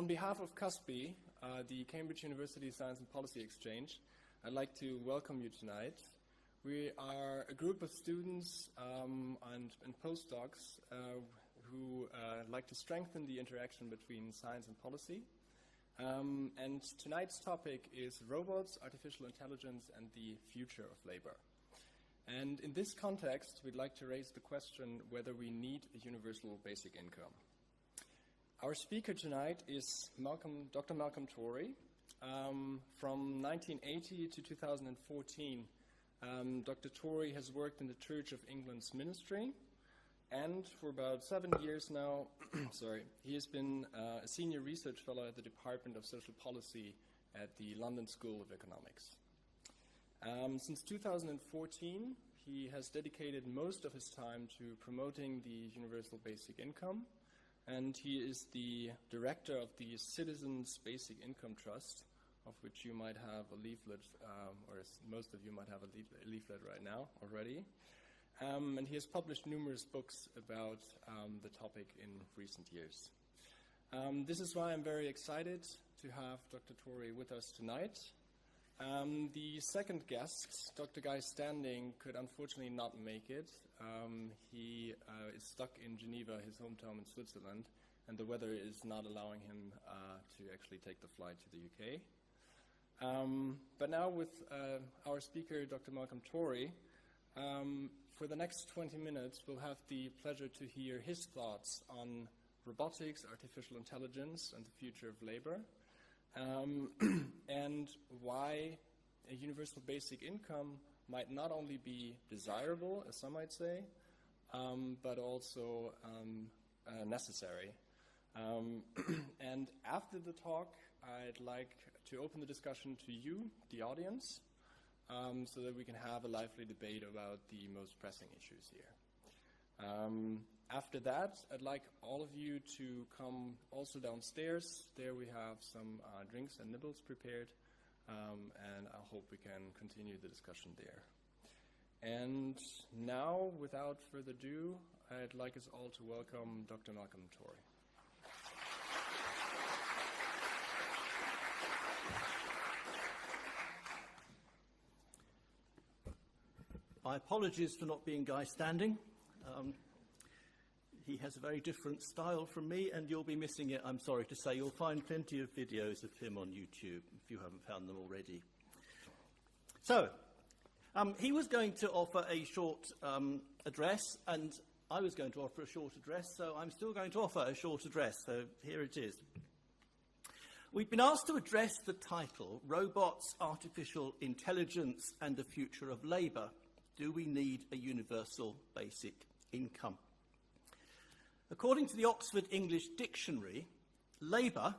On behalf of CUSPE, the Cambridge University Science and Policy Exchange, I'd like to welcome you tonight. We are a group of students and postdocs who like to strengthen the interaction between science and policy. And tonight's topic is robots, artificial intelligence, and the future of labor. And in this context, we'd like to raise the question whether we need a universal basic income. Our speaker tonight is Dr. Malcolm Torry. From 1980 to 2014, Dr. Torry has worked in the Church of England's ministry, and for about 7 years now, he has been a senior research fellow at the Department of Social Policy at the London School of Economics. Since 2014, he has dedicated most of his time to promoting the universal basic income, and he is the director of the Citizens Basic Income Trust, of which you might have a leaflet, or most of you might have a leaflet right now already. And he has published numerous books about the topic in recent years. This is why I'm very excited to have Dr. Torry with us tonight. The second guest, Dr. Guy Standing, could unfortunately not make it. He is stuck in Geneva, his hometown in Switzerland, and the weather is not allowing him to actually take the flight to the UK. But now with our speaker, Dr. Malcolm Torry, for the next 20 minutes, we'll have the pleasure to hear his thoughts on robotics, artificial intelligence, and the future of labor, and why a universal basic income might not only be desirable, as some might say, but also necessary. And after the talk, I'd like to open the discussion to you, the audience, so that we can have a lively debate about the most pressing issues here. After that, I'd like all of you to come also downstairs. There we have some drinks and nibbles prepared, and I hope we can continue the discussion there. And now, without further ado, I'd like us all to welcome Dr. Malcolm Torry. My apologies for not being Guy Standing. He has a very different style from me, and you'll be missing it, I'm sorry to say. You'll find plenty of videos of him on YouTube, if you haven't found them already. So, he was going to offer a short address, and I was going to offer a short address, so I'm still going to offer a short address, so here it is. We've been asked to address the title, Robots, Artificial Intelligence, and the Future of Labour. Do we need a universal basic income? According to the Oxford English Dictionary, labour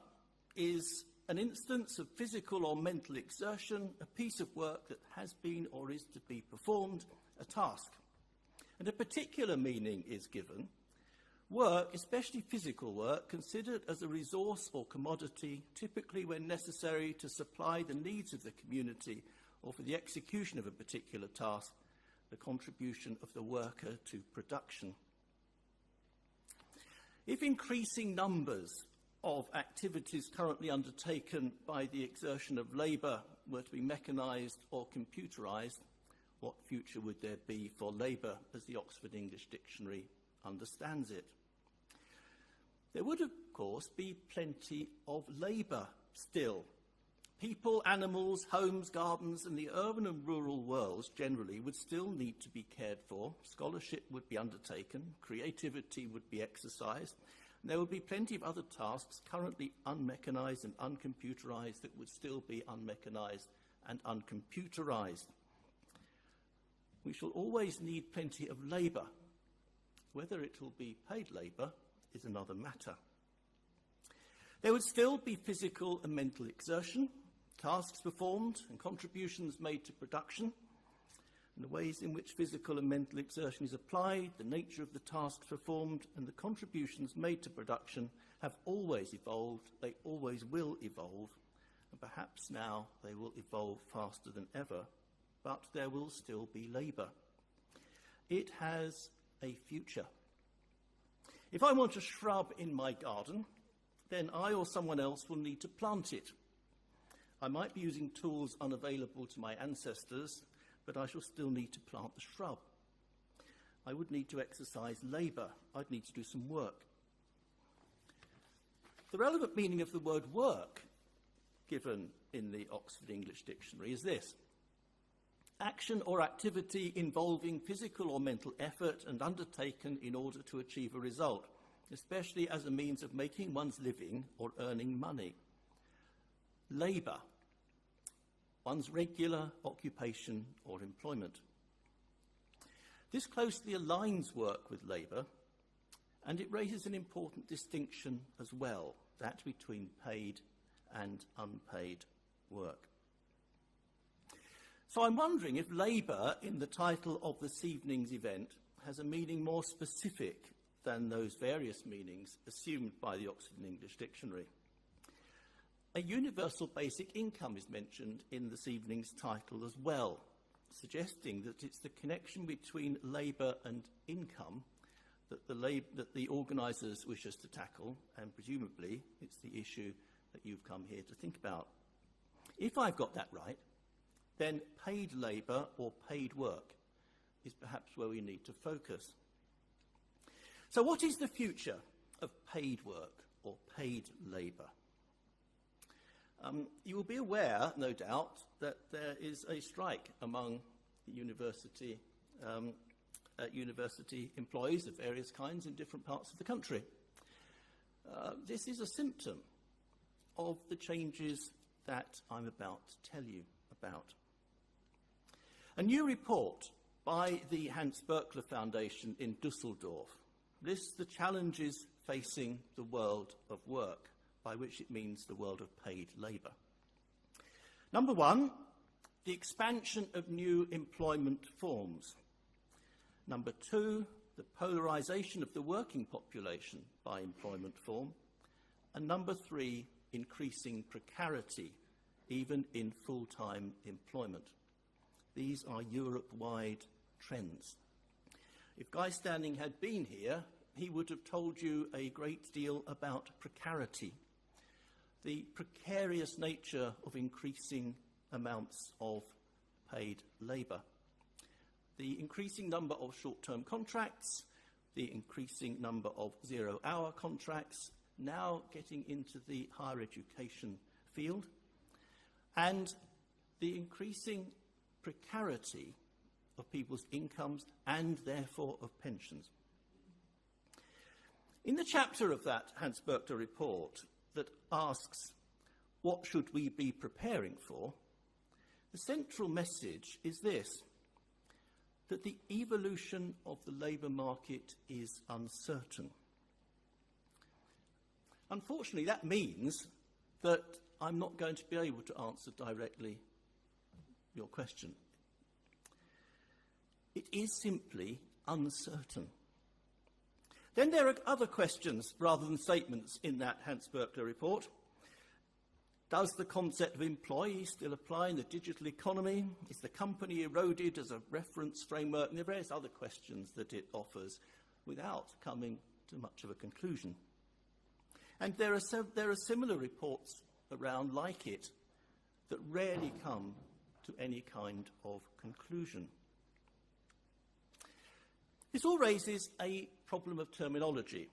is an instance of physical or mental exertion, a piece of work that has been or is to be performed, a task. And a particular meaning is given. Work, especially physical work, considered as a resource or commodity, typically when necessary to supply the needs of the community or for the execution of a particular task, the contribution of the worker to production. If increasing numbers of activities currently undertaken by the exertion of labour were to be mechanised or computerised, what future would there be for labour as the Oxford English Dictionary understands it? There would, of course, be plenty of labour still. People, animals, homes, gardens, and the urban and rural worlds generally would still need to be cared for. Scholarship would be undertaken, creativity would be exercised, and there would be plenty of other tasks currently unmechanised and uncomputerised that would still be unmechanised and uncomputerised. We shall always need plenty of labour. Whether it will be paid labour is another matter. There would still be physical and mental exertion, tasks performed and contributions made to production, and the ways in which physical and mental exertion is applied, the nature of the tasks performed, and the contributions made to production have always evolved, they always will evolve, and perhaps now they will evolve faster than ever, but there will still be labour. It has a future. If I want a shrub in my garden, then I or someone else will need to plant it. I might be using tools unavailable to my ancestors, but I shall still need to plant the shrub. I would need to exercise labour. I'd need to do some work. The relevant meaning of the word work, given in the Oxford English Dictionary, is this: action or activity involving physical or mental effort and undertaken in order to achieve a result, especially as a means of making one's living or earning money. Labour, one's regular occupation or employment. This closely aligns work with labour, and it raises an important distinction as well, that between paid and unpaid work. So I'm wondering if labour in the title of this evening's event has a meaning more specific than those various meanings assumed by the Oxford English Dictionary. A universal basic income is mentioned in this evening's title as well, suggesting that it's the connection between labour and income that the organisers wish us to tackle, and presumably it's the issue that you've come here to think about. If I've got that right, then paid labour or paid work is perhaps where we need to focus. So what is the future of paid work or paid labour? You will be aware, no doubt, that there is a strike among university employees of various kinds in different parts of the country. This is a symptom of the changes that I'm about to tell you about. A new report by the Hans Berkler Foundation in Düsseldorf lists the challenges facing the world of work, by which it means the world of paid labour. Number one, the expansion of new employment forms. Number two, the polarisation of the working population by employment form. And number three, increasing precarity, even in full-time employment. These are Europe-wide trends. If Guy Standing had been here, he would have told you a great deal about precarity, the precarious nature of increasing amounts of paid labour, the increasing number of short-term contracts, the increasing number of zero-hour contracts, now getting into the higher education field, and the increasing precarity of people's incomes and therefore of pensions. In the chapter of that Hans Berkler report that asks, what should we be preparing for, the central message is this: that the evolution of the labour market is uncertain. Unfortunately, that means that I'm not going to be able to answer directly your question. It is simply uncertain. Then there are other questions rather than statements in that Hans Berkler report. Does the concept of employee still apply in the digital economy? Is the company eroded as a reference framework? And there are various other questions that it offers without coming to much of a conclusion. And there are similar reports around like it that rarely come to any kind of conclusion. This all raises a problem of terminology.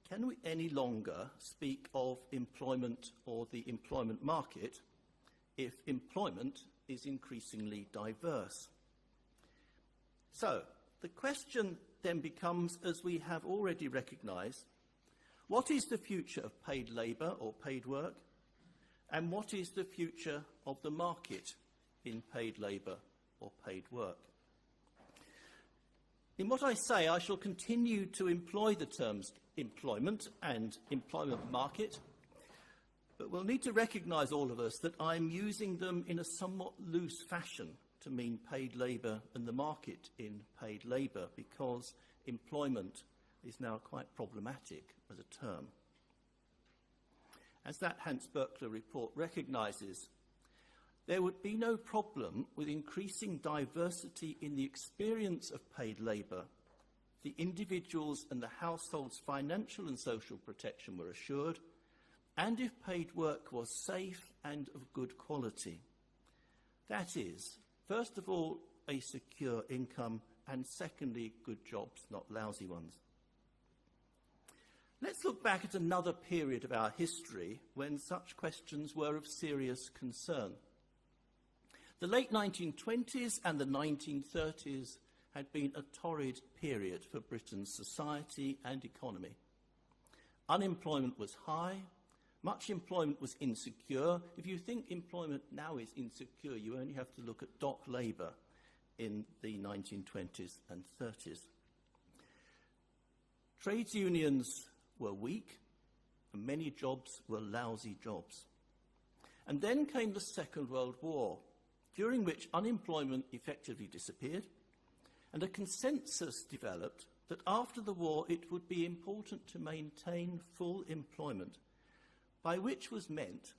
Can we any longer speak of employment or the employment market if employment is increasingly diverse? So, the question then becomes, as we have already recognised, what is the future of paid labour or paid work? And what is the future of the market in paid labour or paid work? In what I say, I shall continue to employ the terms employment and employment market, but we'll need to recognise, all of us, that I'm using them in a somewhat loose fashion to mean paid labour and the market in paid labour, because employment is now quite problematic as a term. As that Hans Berkler report recognises, there would be no problem with increasing diversity in the experience of paid labour. The individuals and the households' financial and social protection were assured, and if paid work was safe and of good quality. That is, first of all, a secure income, and secondly, good jobs, not lousy ones. Let's look back at another period of our history when such questions were of serious concern. The late 1920s and the 1930s had been a torrid period for Britain's society and economy. Unemployment was high, much employment was insecure. If you think employment now is insecure, you only have to look at dock labour in the 1920s and 30s. Trades unions were weak, and many jobs were lousy jobs. And then came the Second World War, during which unemployment effectively disappeared, and a consensus developed that after the war it would be important to maintain full employment, by which was meant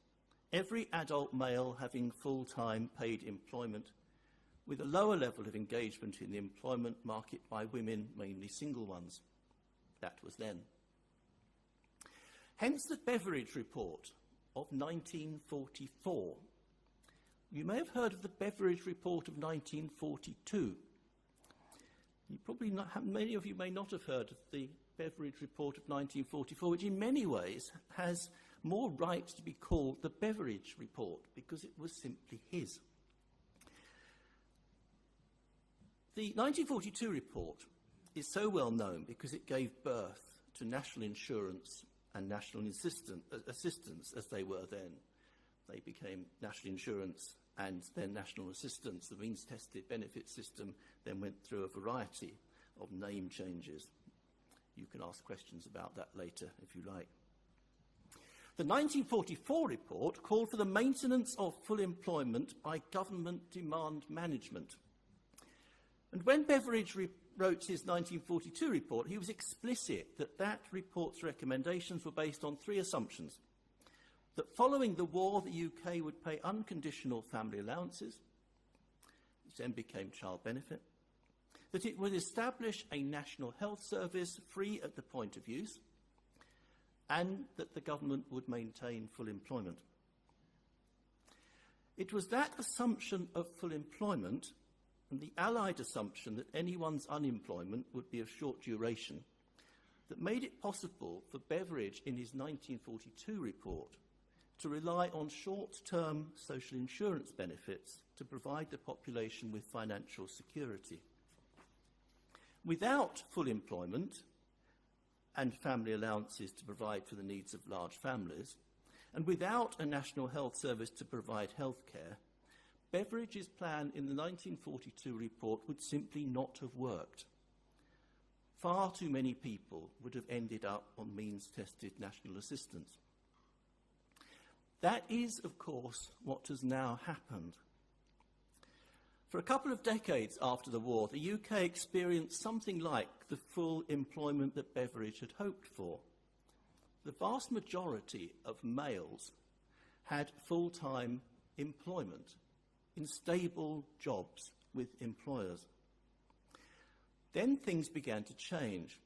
every adult male having full-time paid employment with a lower level of engagement in the employment market by women, mainly single ones. That was then. Hence the Beveridge Report of 1944. You may have heard of the Beveridge Report of 1942. Many of you may not have heard of the Beveridge Report of 1944, which in many ways has more right to be called the Beveridge Report because it was simply his. The 1942 report is so well known because it gave birth to national insurance and national assistance as they were then. They became national insurance and then national assistance. The means-tested benefit system then went through a variety of name changes. You can ask questions about that later if you like. The 1944 report called for the maintenance of full employment by government demand management. And when Beveridge wrote his 1942 report, he was explicit that that report's recommendations were based on three assumptions. That following the war, the UK would pay unconditional family allowances, which then became child benefit. That it would establish a national health service free at the point of use, and that the government would maintain full employment. It was that assumption of full employment and the allied assumption that anyone's unemployment would be of short duration that made it possible for Beveridge in his 1942 report to rely on short-term social insurance benefits to provide the population with financial security. Without full employment and family allowances to provide for the needs of large families, and without a national health service to provide health care, Beveridge's plan in the 1942 report would simply not have worked. Far too many people would have ended up on means-tested national assistance. That is, of course, what has now happened. For a couple of decades after the war, the UK experienced something like the full employment that Beveridge had hoped for. The vast majority of males had full-time employment in stable jobs with employers. Then things began to change.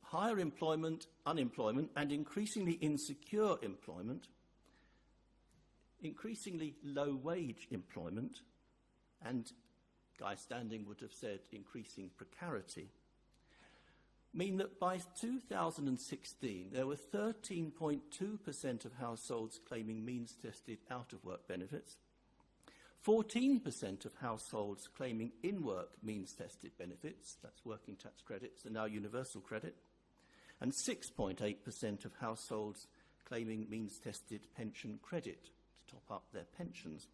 Higher employment, unemployment, and increasingly insecure employment, increasingly low-wage employment, and Guy Standing would have said increasing precarity, mean that by 2016 there were 13.2% of households claiming means-tested out-of-work benefits, 14% of households claiming in-work means-tested benefits, that's working tax credits and now universal credit, and 6.8% of households claiming means-tested pension credit to top up their pensions.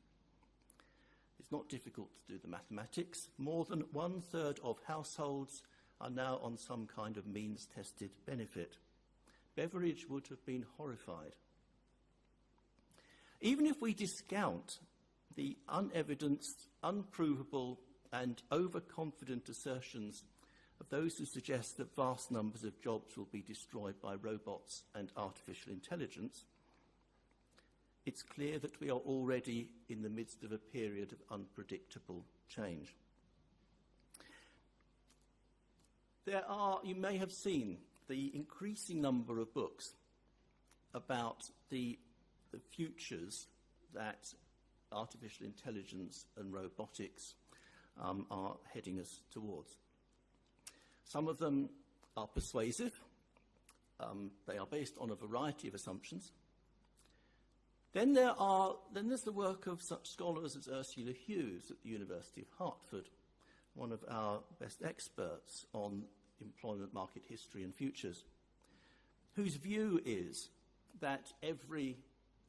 It's not difficult to do the mathematics. More than 1/3 of households are now on some kind of means-tested benefit. Beveridge would have been horrified. Even if we discount the unevidenced, unprovable, and overconfident assertions of those who suggest that vast numbers of jobs will be destroyed by robots and artificial intelligence, it's clear that we are already in the midst of a period of unpredictable change. There are, you may have seen, the increasing number of books about the futures that artificial intelligence and robotics are heading us towards. Some of them are persuasive. They are based on a variety of assumptions. Then there's the work of such scholars as Ursula Hughes at the University of Hertford, one of our best experts on employment market history and futures, whose view is that every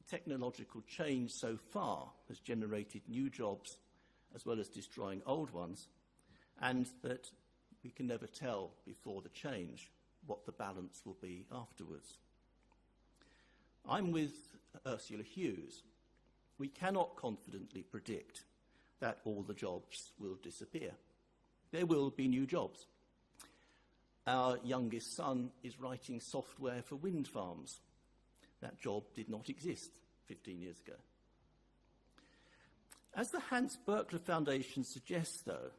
technological change so far has generated new jobs as well as destroying old ones, and that we can never tell before the change what the balance will be afterwards. I'm with Ursula Hughes. We cannot confidently predict that all the jobs will disappear. There will be new jobs. Our youngest son is writing software for wind farms. That job did not exist 15 years ago. As the Hans Berkler Foundation suggests, though,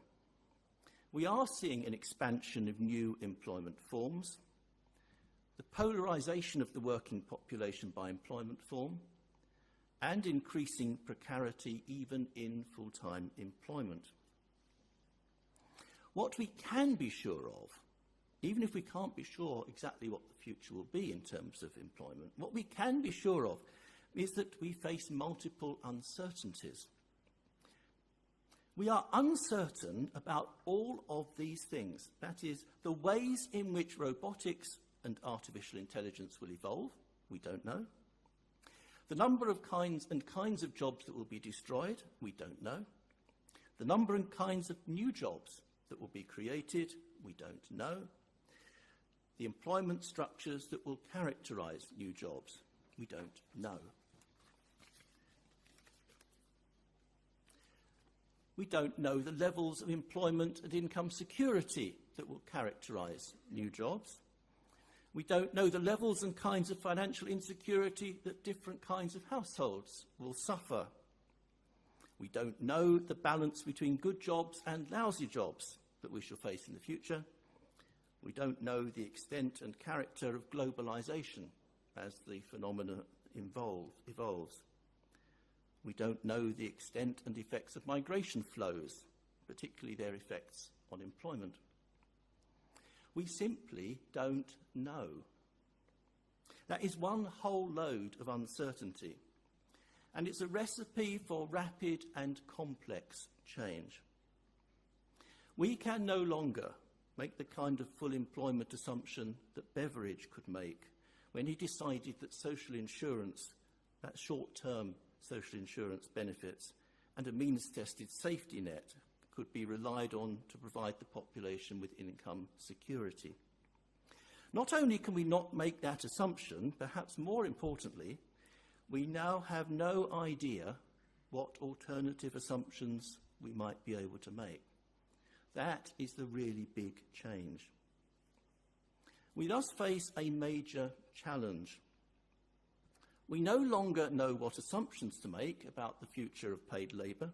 we are seeing an expansion of new employment forms, the polarisation of the working population by employment form, and increasing precarity even in full-time employment. What we can be sure of, even if we can't be sure exactly what the future will be in terms of employment, what we can be sure of is that we face multiple uncertainties. We are uncertain about all of these things. That is, the ways in which robotics and artificial intelligence will evolve, we don't know. The number of kinds of jobs that will be destroyed, we don't know. The number and kinds of new jobs that will be created, we don't know. The employment structures that will characterise new jobs, we don't know. We don't know the levels of employment and income security that will characterise new jobs. We don't know the levels and kinds of financial insecurity that different kinds of households will suffer. We don't know the balance between good jobs and lousy jobs that we shall face in the future. We don't know the extent and character of globalisation as the phenomenon evolves. We don't know the extent and effects of migration flows, particularly their effects on employment. We simply don't know. That is one whole load of uncertainty, and it's a recipe for rapid and complex change. We can no longer make the kind of full employment assumption that Beveridge could make when he decided that social insurance, that short-term social insurance benefits, and a means-tested safety net could be relied on to provide the population with income security. Not only can we not make that assumption, perhaps more importantly, we now have no idea what alternative assumptions we might be able to make. That is the really big change. We thus face a major challenge. We no longer know what assumptions to make about the future of paid labour,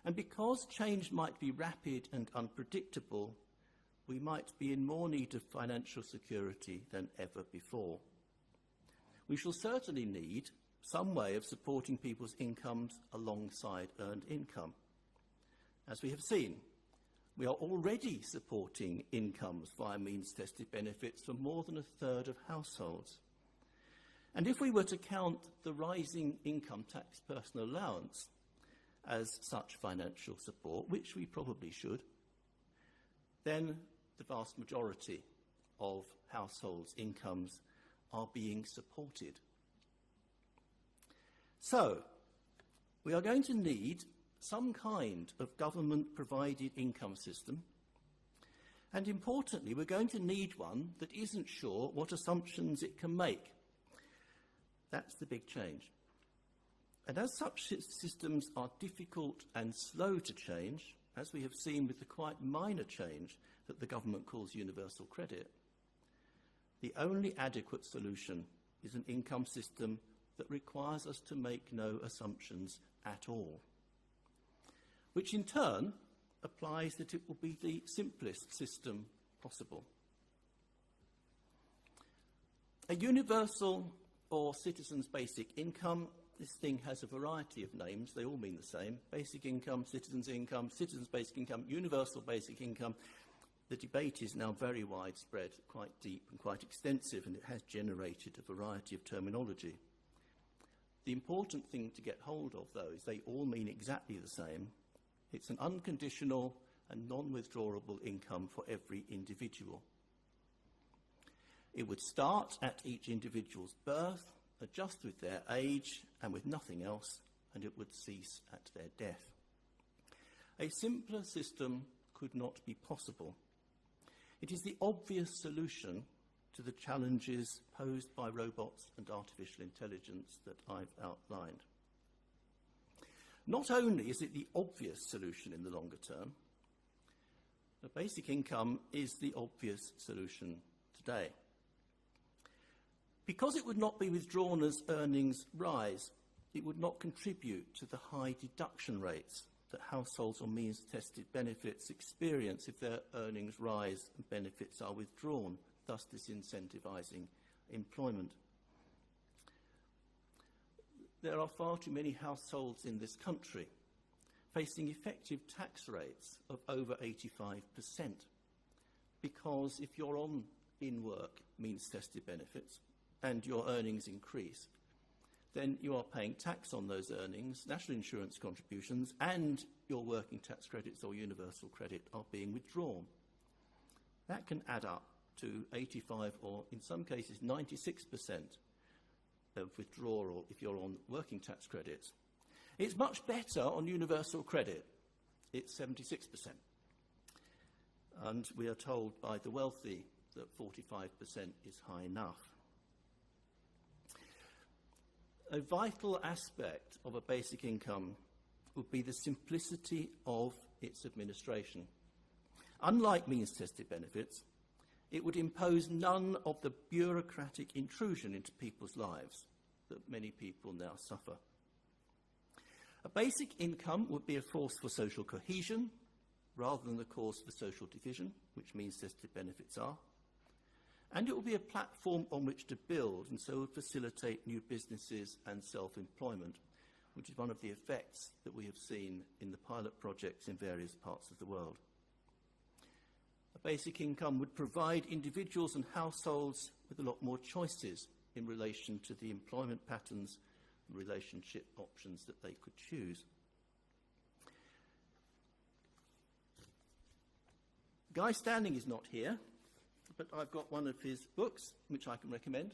and because change might be rapid and unpredictable, we might be in more need of financial security than ever before. We shall certainly need some way of supporting people's incomes alongside earned income. As we have seen, we are already supporting incomes via means-tested benefits for more than a third of households. And if we were to count the rising income tax personal allowance as such financial support, which we probably should, then the vast majority of households' incomes are being supported. So, we are going to need some kind of government-provided income system, and importantly, we're going to need one that isn't sure what assumptions it can make. That's the big change. And as such systems are difficult and slow to change, as we have seen with the quite minor change that the government calls universal credit, the only adequate solution is an income system that requires us to make no assumptions at all, which in turn applies that it will be the simplest system possible. A universal or citizens' basic income. This thing has a variety of names. They all mean the same. Basic income, citizens' basic income, universal basic income. The debate is now very widespread, quite deep and quite extensive, and it has generated a variety of terminology. The important thing to get hold of, though, is they all mean exactly the same. It's an unconditional and non-withdrawable income for every individual. It would start at each individual's birth, adjust with their age and with nothing else, and it would cease at their death. A simpler system could not be possible. It is the obvious solution to the challenges posed by robots and artificial intelligence that I've outlined. Not only is it the obvious solution in the longer term, the basic income is the obvious solution today. Because it would not be withdrawn as earnings rise, it would not contribute to the high deduction rates that households on means-tested benefits experience if their earnings rise and benefits are withdrawn, thus disincentivising employment. There are far too many households in this country facing effective tax rates of over 85%, because if you're on in-work means-tested benefits and your earnings increase, then you are paying tax on those earnings, national insurance contributions, and your working tax credits or universal credit are being withdrawn. That can add up to 85 or, in some cases, 96% of withdrawal if you're on working tax credits. It's much better on universal credit. It's 76%. And we are told by the wealthy that 45% is high enough. A vital aspect of a basic income would be the simplicity of its administration. Unlike means-tested benefits, it would impose none of the bureaucratic intrusion into people's lives that many people now suffer. A basic income would be a force for social cohesion rather than a cause for social division, which means-tested benefits are. And it will be a platform on which to build, and so facilitate new businesses and self-employment, which is one of the effects that we have seen in the pilot projects in various parts of the world. A basic income would provide individuals and households with a lot more choices in relation to the employment patterns and relationship options that they could choose. Guy Standing is not here, but I've got one of his books which I can recommend.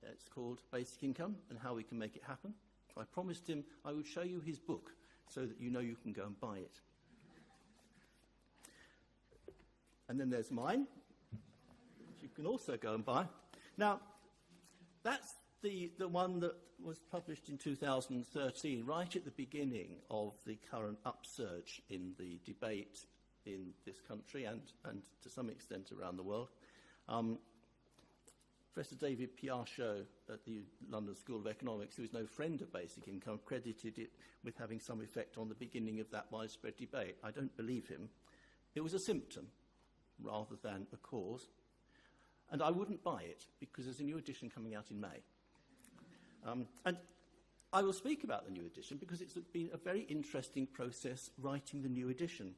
It's called Basic Income and How We Can Make It Happen. I promised him I would show you his book so that you know you can go and buy it. And then there's mine, which you can also go and buy. Now, that's the one that was published in 2013, right at the beginning of the current upsurge in the debate in this country and to some extent around the world. Professor David Piachaud at the London School of Economics, who is no friend of basic income, credited it with having some effect on the beginning of that widespread debate. I don't believe him. It was a symptom rather than a cause. And I wouldn't buy it because there's a new edition coming out in May. And I will speak about the new edition because it's been a very interesting process writing the new edition.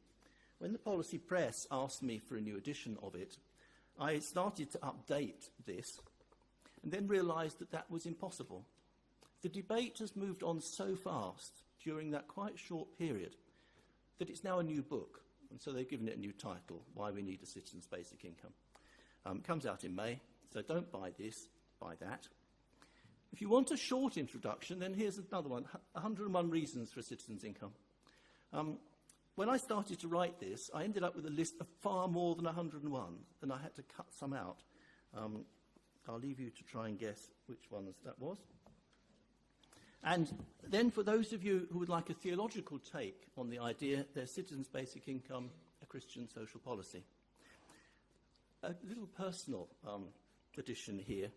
When the Policy Press asked me for a new edition of it, I started to update this and then realised that that was impossible. The debate has moved on so fast during that quite short period that it's now a new book, and so they've given it a new title, Why We Need a Citizen's Basic Income. It comes out in May, so don't buy this, buy that. If you want a short introduction, then here's another one, 101 Reasons for a Citizen's Income. When I started to write this, I ended up with a list of far more than 101, and I had to cut some out. I'll leave you to try and guess which ones that was. And then for those of you who would like a theological take on the idea, there's Citizens' Basic Income, a Christian Social Policy. A little personal addition here.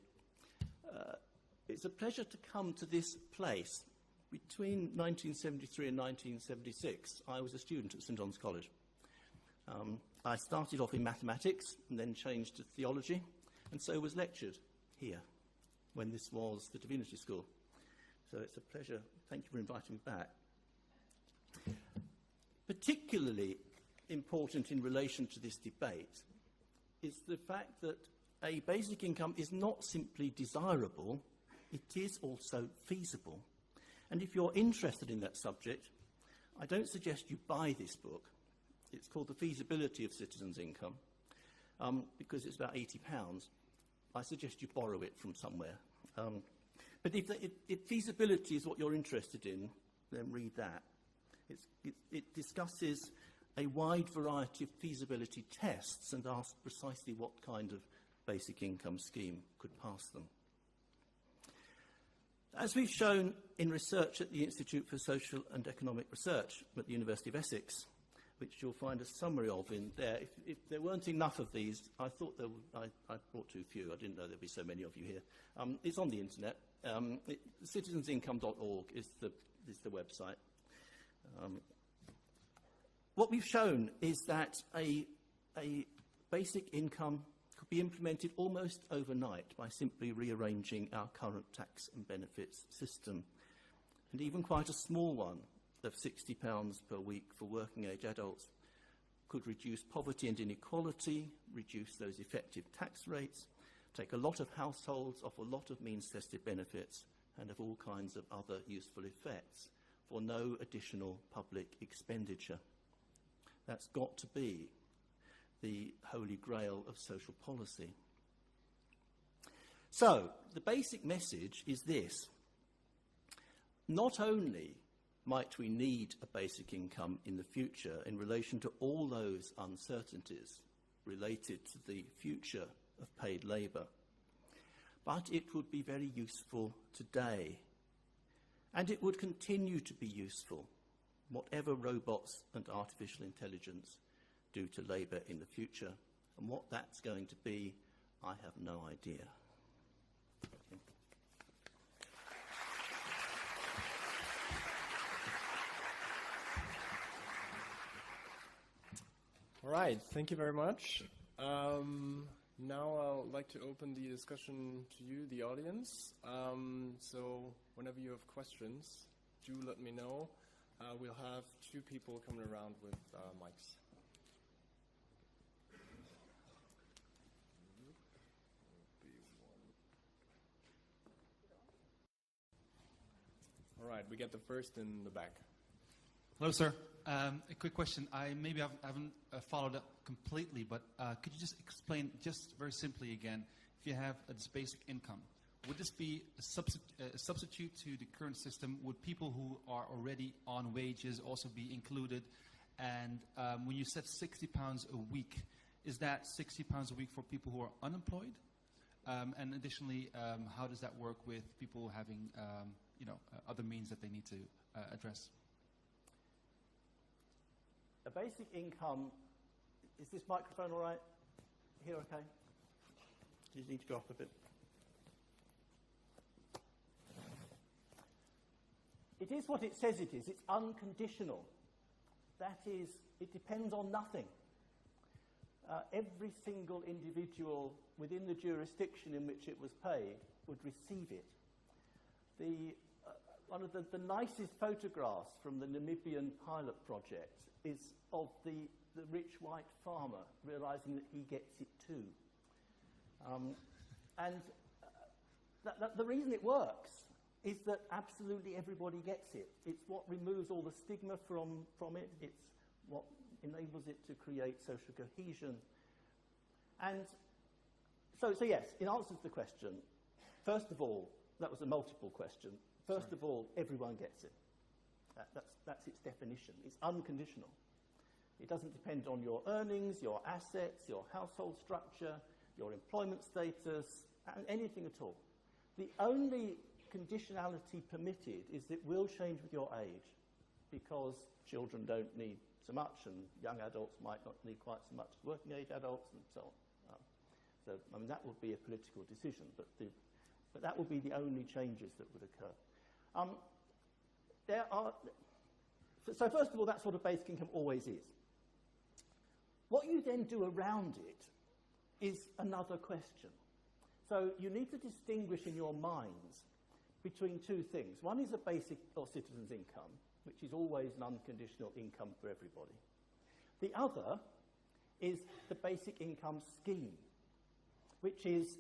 It's a pleasure to come to this place. Between 1973 and 1976, I was a student at St John's College. I started off in mathematics and then changed to theology, and so was lectured here when this was the Divinity School. So it's a pleasure. Thank you for inviting me back. Particularly important in relation to this debate is the fact that a basic income is not simply desirable, it is also feasible. And if you're interested in that subject, I don't suggest you buy this book. It's called The Feasibility of Citizens' Income, because it's about £80. I suggest you borrow it from somewhere. But if feasibility is what you're interested in, then read that. It discusses a wide variety of feasibility tests and asks precisely what kind of basic income scheme could pass them. As we've shown in research at the Institute for Social and Economic Research at the University of Essex, which you'll find a summary of in there. If there weren't enough of these, I thought I brought too few. I didn't know there'd be so many of you here. It's on the internet. Citizensincome.org is the website. What we've shown is that a basic income could be implemented almost overnight by simply rearranging our current tax and benefits system, and even quite a small one of £60 per week for working-age adults could reduce poverty and inequality, reduce those effective tax rates, take a lot of households off a lot of means-tested benefits, and have all kinds of other useful effects for no additional public expenditure. That's got to be the holy grail of social policy. So, the basic message is this. Not only might we need a basic income in the future in relation to all those uncertainties related to the future of paid labour, but it would be very useful today. And it would continue to be useful, whatever robots and artificial intelligence do to labour in the future. And what that's going to be, I have no idea. All right, thank you very much. Now I'd like to open the discussion to you, the audience. So whenever you have questions, do let me know. We'll have two people coming around with mics. All right, we get the first in the back. Hello, sir. A quick question. I haven't followed up completely, but could you just explain, just very simply again, if you have this basic income, would this be a substitute to the current system? Would people who are already on wages also be included? And when you said £60 a week, is that £60 a week for people who are unemployed? And additionally, how does that work with people having other means that they need to address? A basic income, is this microphone all right? Here, okay? You need to go up a bit. It is what it says it is. It's unconditional. That is, it depends on nothing. Every single individual within the jurisdiction in which it was paid would receive it. One of the nicest photographs from the Namibian pilot project is of the rich white farmer realising that he gets it too. The reason it works is that absolutely everybody gets it. It's what removes all the stigma from it. It's what enables it to create social cohesion. And so yes, in answer to the question, first of all, that was a multiple question. First of all, everyone gets it. That's its definition. It's unconditional. It doesn't depend on your earnings, your assets, your household structure, your employment status, and anything at all. The only conditionality permitted is that it will change with your age, because children don't need so much and young adults might not need quite so much as working age adults and so on. That would be a political decision, but that would be the only changes that would occur. So first of all, that sort of basic income always is. What you then do around it is another question. So you need to distinguish in your minds between two things. One is a basic or citizen's income, which is always an unconditional income for everybody. The other is the basic income scheme, which is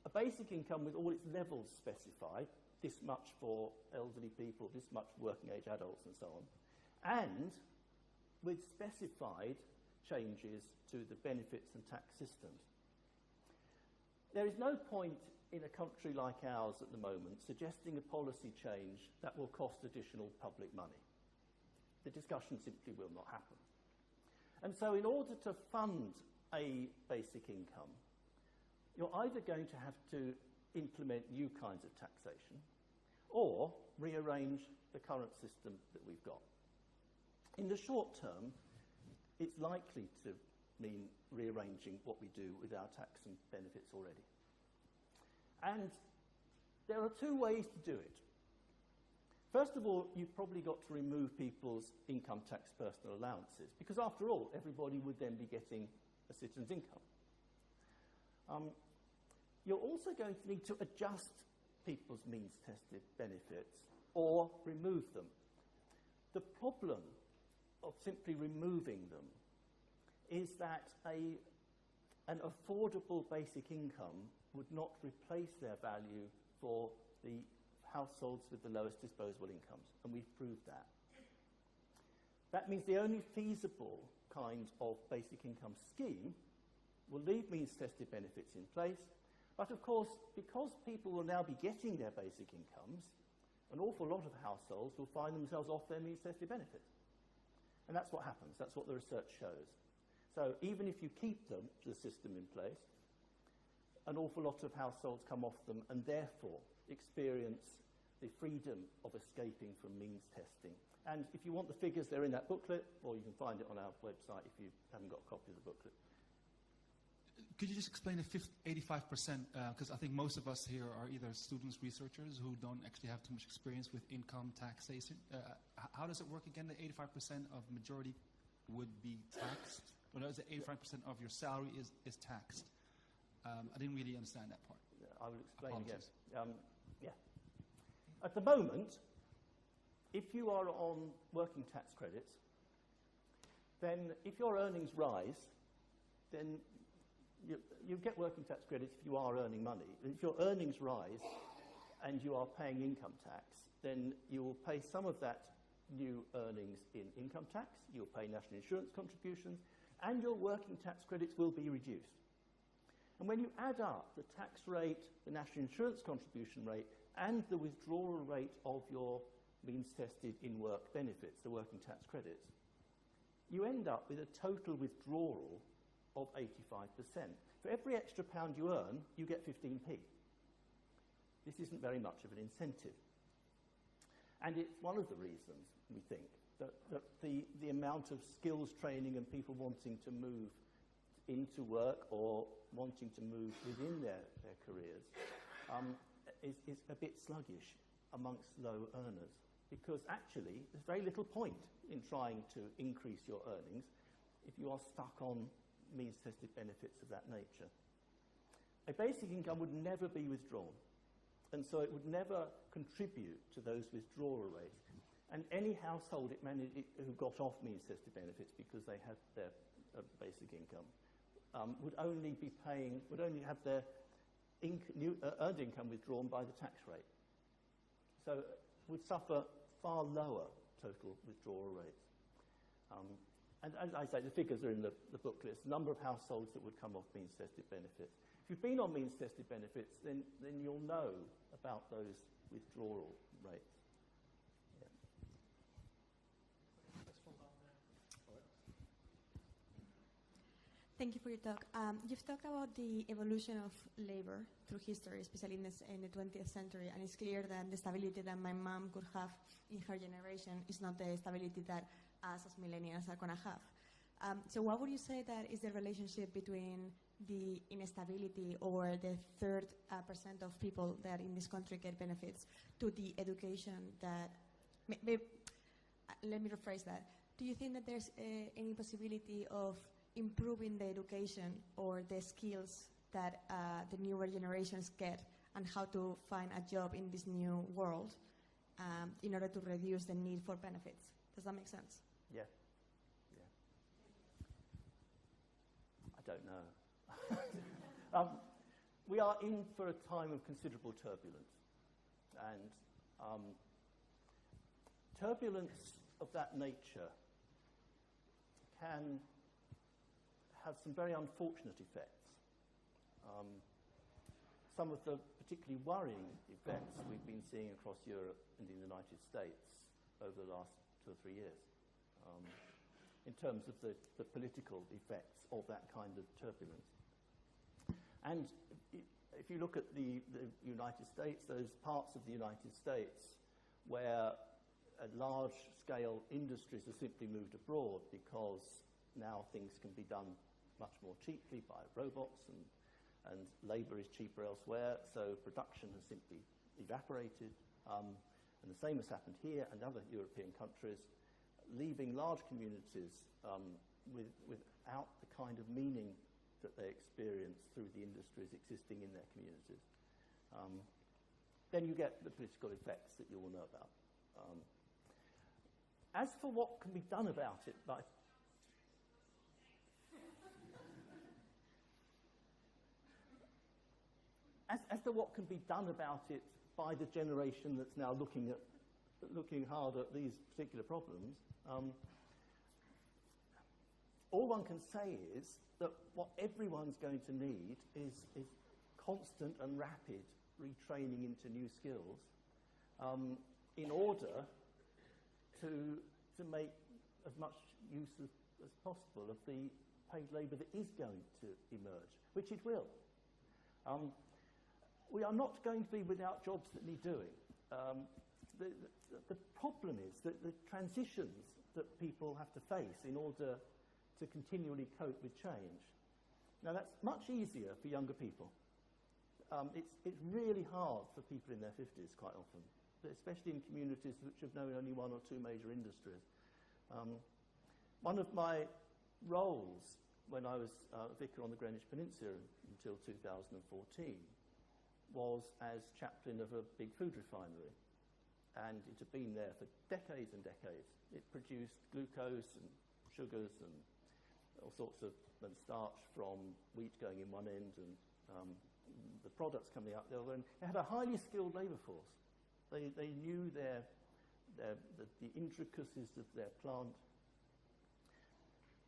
a basic income with all its levels specified, this much for elderly people, this much for working age adults and so on, and with specified changes to the benefits and tax systems. There is no point in a country like ours at the moment suggesting a policy change that will cost additional public money. The discussion simply will not happen. And so in order to fund a basic income, you're either going to have to implement new kinds of taxation or rearrange the current system that we've got. In the short term, it's likely to mean rearranging what we do with our tax and benefits already. And there are two ways to do it. First of all, you've probably got to remove people's income tax personal allowances, because after all, everybody would then be getting a citizen's income. You're also going to need to adjust people's means-tested benefits or remove them. The problem of simply removing them is that an affordable basic income would not replace their value for the households with the lowest disposable incomes, and we've proved that. That means the only feasible kind of basic income scheme will leave means-tested benefits in place, but of course, because people will now be getting their basic incomes, an awful lot of households will find themselves off their means-tested benefits. And that's what happens, that's what the research shows. So even if you keep the system in place, an awful lot of households come off them and therefore experience the freedom of escaping from means testing. And if you want the figures, they're in that booklet, or you can find it on our website if you haven't got a copy of the booklet. Could you just explain the 85%? Because I think most of us here are either students, researchers who don't actually have too much experience with income taxation. How does it work again? The 85% of majority would be taxed? Or no, is it 85% of your salary is taxed? I didn't really understand that part. I will explain Apologies. again. At the moment, if you are on working tax credits, then if your earnings rise, then you get working tax credits if you are earning money. If your earnings rise and you are paying income tax, then you will pay some of that new earnings in income tax, you'll pay national insurance contributions, and your working tax credits will be reduced. And when you add up the tax rate, the national insurance contribution rate, and the withdrawal rate of your means-tested in-work benefits, the working tax credits, you end up with a total withdrawal of 85%. For every extra pound you earn, you get 15p. This isn't very much of an incentive. And it's one of the reasons, we think, that the amount of skills training and people wanting to move into work or wanting to move within their careers is a bit sluggish amongst low earners, because actually there's very little point in trying to increase your earnings if you are stuck on means-tested benefits of that nature. A basic income would never be withdrawn, and so it would never contribute to those withdrawal rates. And any household who got off means-tested benefits because they had their basic income would only have their earned income withdrawn by the tax rate. So would suffer far lower total withdrawal rates. And as I say, the figures are in the booklet. The number of households that would come off means-tested benefits. If you've been on means-tested benefits, then you'll know about those withdrawal rates. Yeah. Thank you for your talk. You've talked about the evolution of labor through history, especially in the 20th century, and it's clear that the stability that my mom could have in her generation is not the stability that us as millennials are going to have. So what would you say that is the relationship between the instability or the 3% of people that in this country get benefits to the education that... let me rephrase that. Do you think that there's any possibility of improving the education or the skills that the newer generations get and how to find a job in this new world in order to reduce the need for benefits. Does that make sense? Yeah. I don't know. We are in for a time of considerable turbulence. And turbulence of that nature can have some very unfortunate effects. Some of the particularly worrying effects we've been seeing across Europe and the United States over the last 2 or 3 years, in terms of the political effects of that kind of turbulence. And if you look at the United States, those parts of the United States where large-scale industries are simply moved abroad because now things can be done much more cheaply by robots and labour is cheaper elsewhere, so production has simply evaporated. And the same has happened here and other European countries, leaving large communities without the kind of meaning that they experience through the industries existing in their communities. Then you get the political effects that you all know about. As for what can be done about it, as to what can be done about it by the generation that's now looking hard at these particular problems, all one can say is that what everyone's going to need is constant and rapid retraining into new skills in order to make as much use as possible of the paid labour that is going to emerge, which it will. We are not going to be without jobs that need doing. The problem is that the transitions that people have to face in order to continually cope with change. Now, that's much easier for younger people. It's really hard for people in their 50s quite often, especially in communities which have known only 1 or 2 major industries. One of my roles when I was vicar on the Greenwich Peninsula until 2014 was as chaplain of a big food refinery. And it had been there for decades and decades. It produced glucose and sugars and all sorts of starch from wheat going in one end and the products coming out the other. And it had a highly skilled labour force. They knew the intricacies of their plant.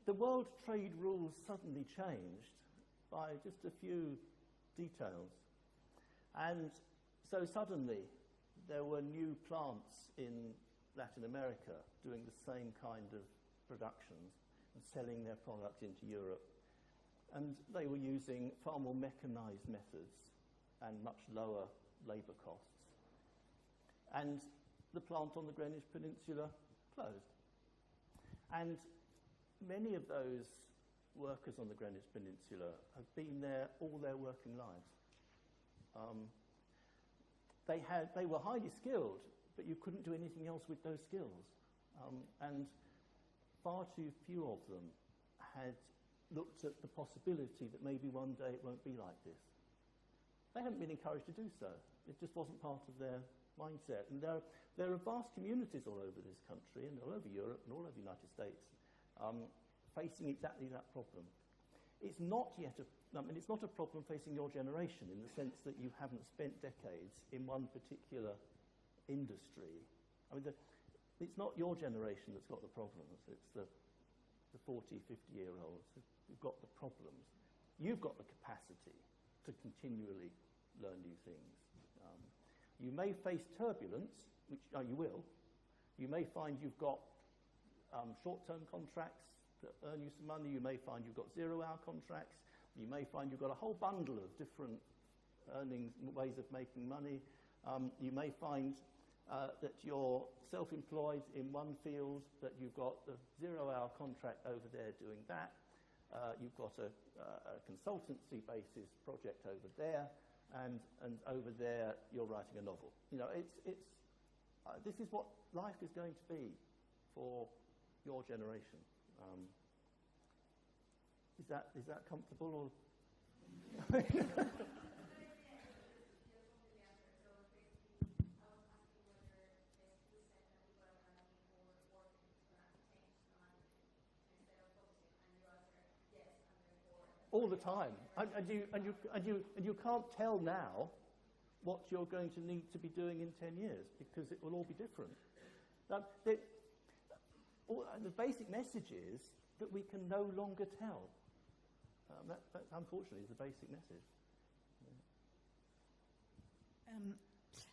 The world trade rules suddenly changed by just a few details. And so suddenly there were new plants in Latin America doing the same kind of productions and selling their products into Europe. And they were using far more mechanised methods and much lower labour costs. And the plant on the Greenwich Peninsula closed. And many of those workers on the Greenwich Peninsula have been there all their working lives. They were highly skilled, but you couldn't do anything else with those skills. And far too few of them had looked at the possibility that maybe one day it won't be like this. They hadn't been encouraged to do so. It just wasn't part of their mindset. And there are vast communities all over this country and all over Europe and all over the United States facing exactly that problem. It's not yet it's not a problem facing your generation in the sense that you haven't spent decades in one particular industry. I mean, it's not your generation that's got the problems. It's the 40, 50-year-olds who've got the problems. You've got the capacity to continually learn new things. You may face turbulence, which you will. You may find you've got short-term contracts that earn you some money. You may find you've got 0-hour contracts. You may find you've got a whole bundle of different ways of making money. You may find that you're self-employed in one field, that you've got a 0-hour contract over there doing that. You've got a consultancy basis project over there, and over there you're writing a novel. You know, this is what life is going to be for your generation. Is that comfortable, or All the time, and you can't tell now what you're going to need to be doing in 10 years because it will all be different. The basic message is that we can no longer tell. That unfortunately is the basic message.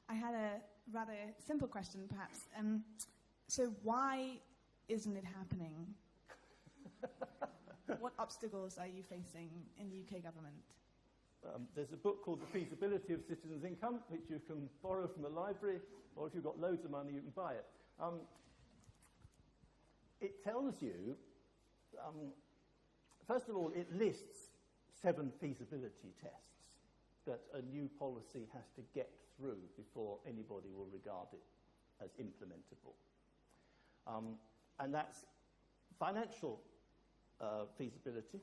I had a rather simple question, perhaps. So why isn't it happening? What obstacles are you facing in the UK government? There's a book called The Feasibility of Citizens' Income, which you can borrow from the library, or if you've got loads of money, you can buy it. It tells you, first of all, it lists 7 feasibility tests that a new policy has to get through before anybody will regard it as implementable. And that's financial feasibility.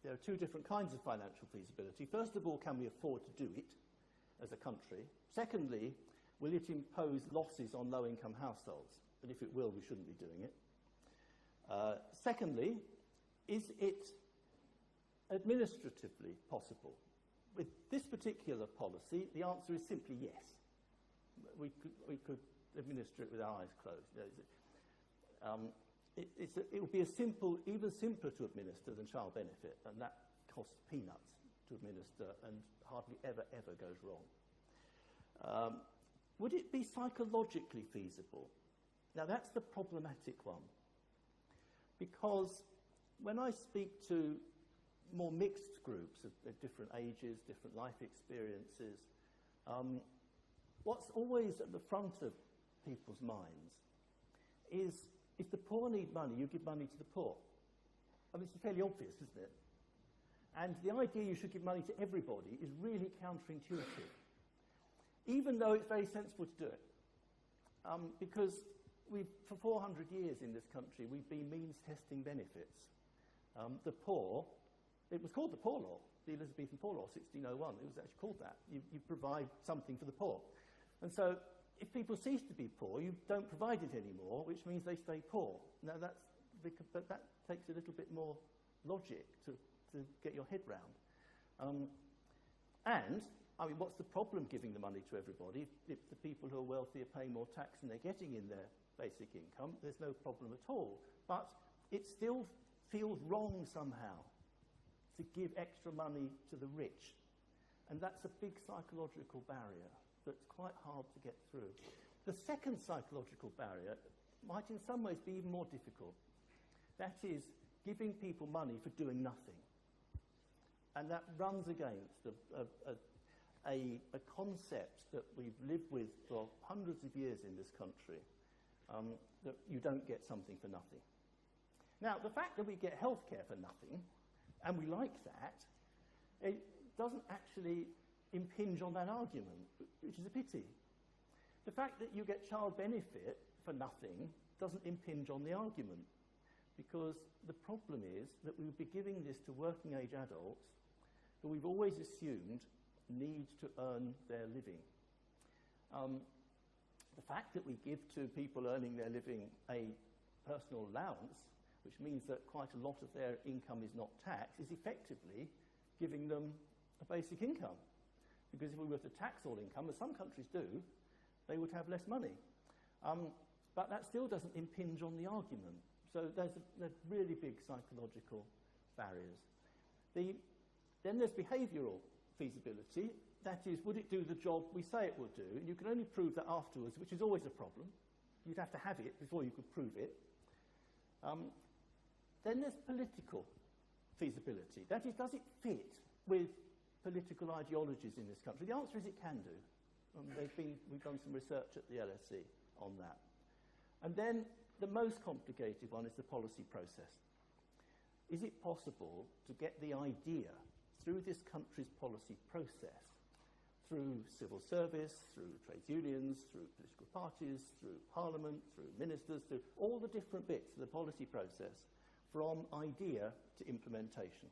There are 2 different kinds of financial feasibility. First of all, can we afford to do it as a country? Secondly, will it impose losses on low-income households? And if it will, we shouldn't be doing it. Secondly, is it administratively possible? With this particular policy, the answer is simply yes. We could administer it with our eyes closed. It would be even simpler to administer than child benefit, and that costs peanuts to administer and hardly ever goes wrong. Would it be psychologically feasible? Now that's the problematic one, because when I speak to more mixed groups of different ages, different life experiences, what's always at the front of people's minds is, if the poor need money, you give money to the poor. I mean, it's fairly obvious, isn't it? And the idea you should give money to everybody is really counterintuitive, even though it's very sensible to do it. Because for 400 years in this country, we've been means testing benefits. The poor, it was called the Poor Law, the Elizabethan Poor Law, 1601. It was actually called that. You provide something for the poor. And so if people cease to be poor, you don't provide it anymore, which means they stay poor. Now but that takes a little bit more logic to get your head round. And, I mean, what's the problem giving the money to everybody? If the people who are wealthy are paying more tax than they're getting in their basic income, there's no problem at all. But it still feels wrong somehow to give extra money to the rich. And that's a big psychological barrier that's quite hard to get through. The second psychological barrier might in some ways be even more difficult. That is giving people money for doing nothing. And that runs against a concept that we've lived with for hundreds of years in this country, that you don't get something for nothing. Now, the fact that we get healthcare for nothing, and we like that, it doesn't actually impinge on that argument, which is a pity. The fact that you get child benefit for nothing doesn't impinge on the argument, because the problem is that we would be giving this to working age adults who we've always assumed need to earn their living. The fact that we give to people earning their living a personal allowance, which means that quite a lot of their income is not taxed, is effectively giving them a basic income. Because if we were to tax all income, as some countries do, they would have less money. But that still doesn't impinge on the argument. So there's really big psychological barriers. Then there's behavioural feasibility. That is, would it do the job we say it would do? And you can only prove that afterwards, which is always a problem. You'd have to have it before you could prove it. Then there's political feasibility. That is, does it fit with political ideologies in this country? The answer is it can do. We've done some research at the LSE on that. And then the most complicated one is the policy process. Is it possible to get the idea through this country's policy process, through civil service, through trades unions, through political parties, through parliament, through ministers, through all the different bits of the policy process, from idea to implementation?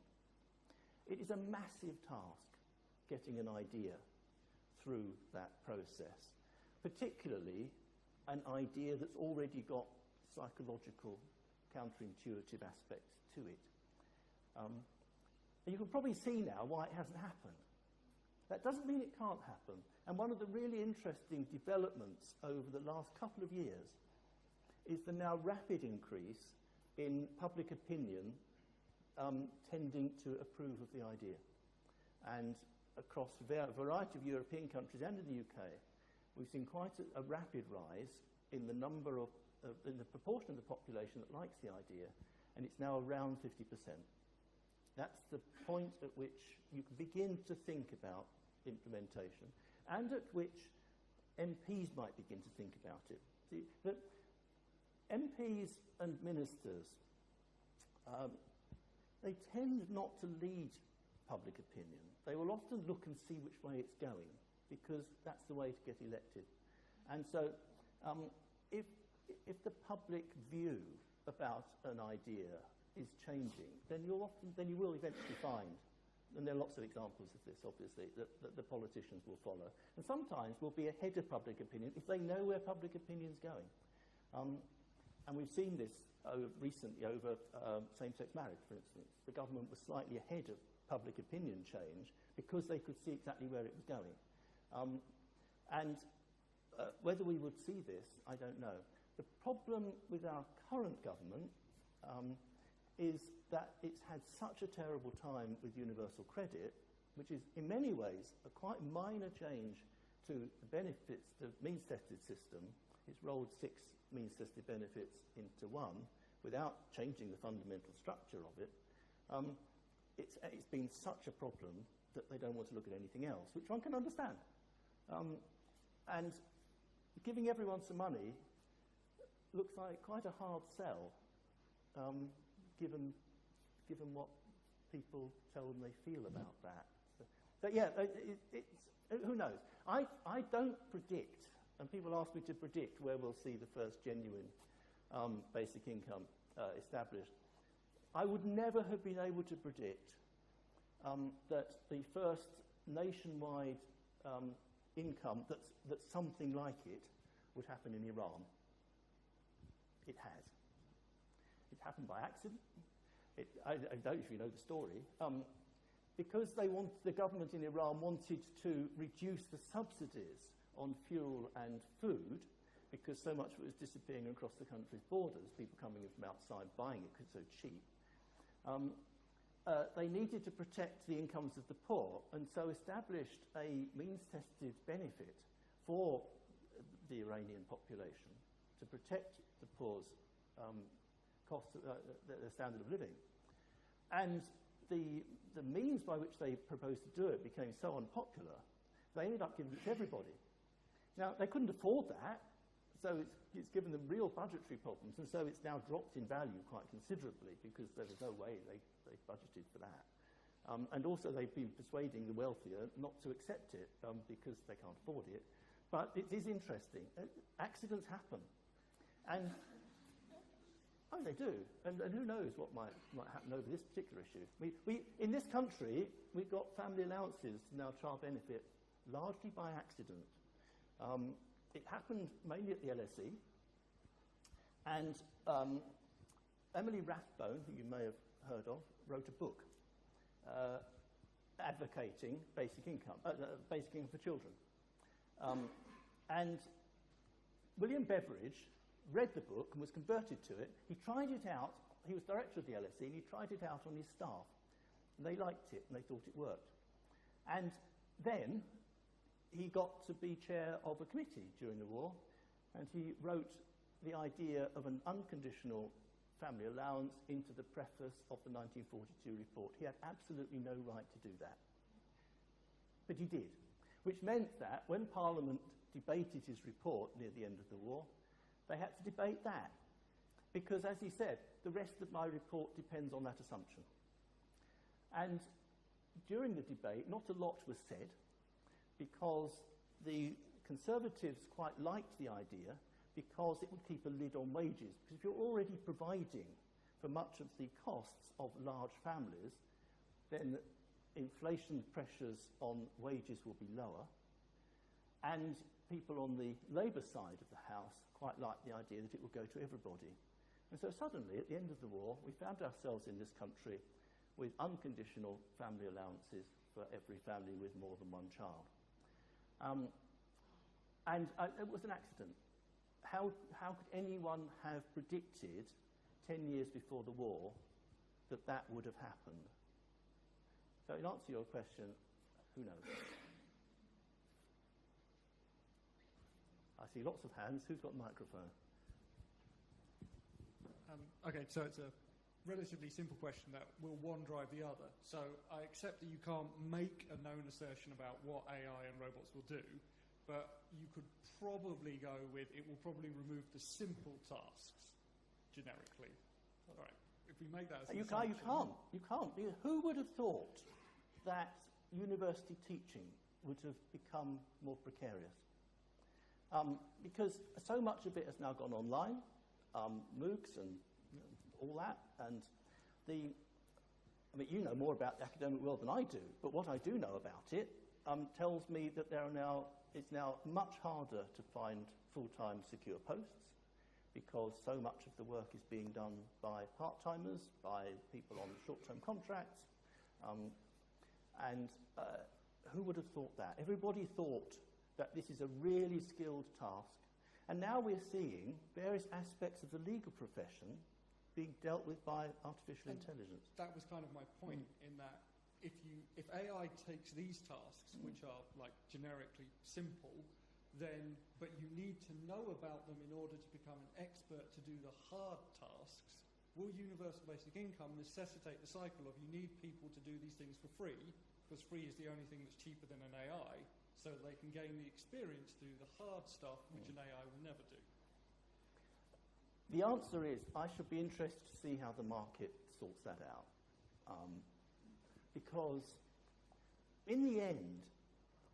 It is a massive task getting an idea through that process, particularly an idea that's already got psychological, counterintuitive aspects to it. And you can probably see now why it hasn't happened. That doesn't mean it can't happen. And one of the really interesting developments over the last couple of years is the now rapid increase in public opinion tending to approve of the idea. And across a variety of European countries and in the UK, we've seen quite a rapid rise in the number of, in the proportion of the population that likes the idea, and it's now around 50%. That's the point at which you can begin to think about implementation, and at which MPs might begin to think about it. See, that MPs and ministers, they tend not to lead public opinion. They will often look and see which way it's going, because that's the way to get elected. And so if the public view about an idea is changing, then you will eventually find, and there are lots of examples of this, obviously, that the politicians will follow. And sometimes will be ahead of public opinion if they know where public opinion is going. And we've seen this recently over same-sex marriage, for instance. The government was slightly ahead of public opinion change because they could see exactly where it was going. Whether we would see this, I don't know. The problem with our current government is that it's had such a terrible time with universal credit, which is in many ways a quite minor change to the benefits, the means-tested system. It's rolled 6 means-tested benefits into one without changing the fundamental structure of it. It's been such a problem that they don't want to look at anything else, which one can understand. And giving everyone some money looks like quite a hard sell, given what people tell them they feel about that. But yeah, who knows? I don't predict, and people ask me to predict where we'll see the first genuine basic income established. I would never have been able to predict that the first nationwide income that's something like it would happen in Iran. It has. It happened by accident. I don't know if you know the story. Because the government in Iran wanted to reduce the subsidies on fuel and food, because so much of it was disappearing across the country's borders, people coming in from outside buying it because it's so cheap. They needed to protect the incomes of the poor, and so established a means-tested benefit for the Iranian population to protect the poor's cost, their standard of living. And the means by which they proposed to do it became so unpopular, they ended up giving it to everybody. Now, they couldn't afford that, so it's given them real budgetary problems, and so it's now dropped in value quite considerably because there was no way they budgeted for that. And also they've been persuading the wealthier not to accept it because they can't afford it. But it is interesting. Accidents happen. And they do. And who knows what might happen over this particular issue. We in this country, we've got family allowances now child benefit largely by accident. It happened mainly at the LSE, and Emily Rathbone, who you may have heard of, wrote a book advocating basic income for children. And William Beveridge read the book and was converted to it. He tried it out. He was director of the LSE, and he tried it out on his staff. And they liked it, and they thought it worked. And then he got to be chair of a committee during the war, and he wrote the idea of an unconditional family allowance into the preface of the 1942 report. He had absolutely no right to do that. But he did, which meant that when Parliament debated his report near the end of the war, they had to debate that. Because, as he said, the rest of my report depends on that assumption. And during the debate, not a lot was said, because the Conservatives quite liked the idea because it would keep a lid on wages. Because if you're already providing for much of the costs of large families, then inflation pressures on wages will be lower, and people on the Labour side of the House quite like the idea that it will go to everybody. And so suddenly, at the end of the war, we found ourselves in this country with unconditional family allowances for every family with more than one child. It was an accident. How could anyone have predicted 10 years before the war that that would have happened? So in answer to your question, who knows? I see lots of hands. Who's got the microphone? Okay, so it's a relatively simple question that will one drive the other. So I accept that you can't make a known assertion about what AI and robots will do, but you could probably go with it will probably remove the simple tasks generically. All right. If we make that as an assumption, you can't. Who would have thought that university teaching would have become more precarious? Because so much of it has now gone online, MOOCs and all that, and you know more about the academic world than I do, but what I do know about it tells me that it's now much harder to find full-time secure posts, because so much of the work is being done by part-timers, by people on short-term contracts, and who would have thought that? Everybody thought that this is a really skilled task, and now we're seeing various aspects of the legal profession being dealt with by artificial intelligence. That was kind of my point in that if AI takes these tasks, which are like generically simple, but you need to know about them in order to become an expert to do the hard tasks, will universal basic income necessitate the cycle of you need people to do these things for free, because free is the only thing that's cheaper than an AI, so they can gain the experience to do the hard stuff which an AI will never do? The answer is, I should be interested to see how the market sorts that out. Because in the end,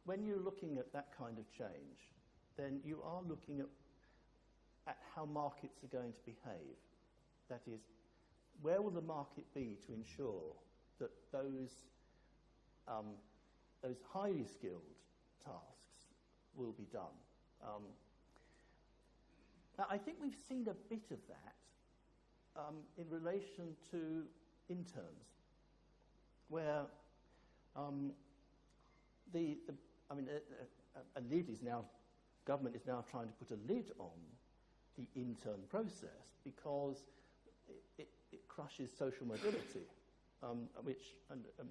when you're looking at that kind of change, then you are looking at how markets are going to behave. That is, where will the market be to ensure that those highly skilled tasks will be done? Now, I think we've seen a bit of that in relation to interns, where government is now trying to put a lid on the intern process because it crushes social mobility, and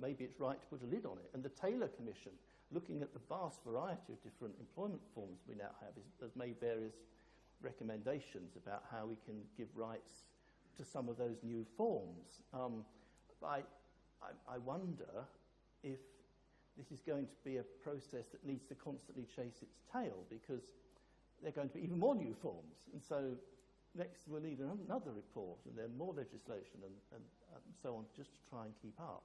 maybe it's right to put a lid on it. And the Taylor Commission, looking at the vast variety of different employment forms we now have, has made various recommendations about how we can give rights to some of those new forms. I wonder if this is going to be a process that needs to constantly chase its tail, because there are going to be even more new forms. And so next we'll need another report, and then more legislation and so on, just to try and keep up.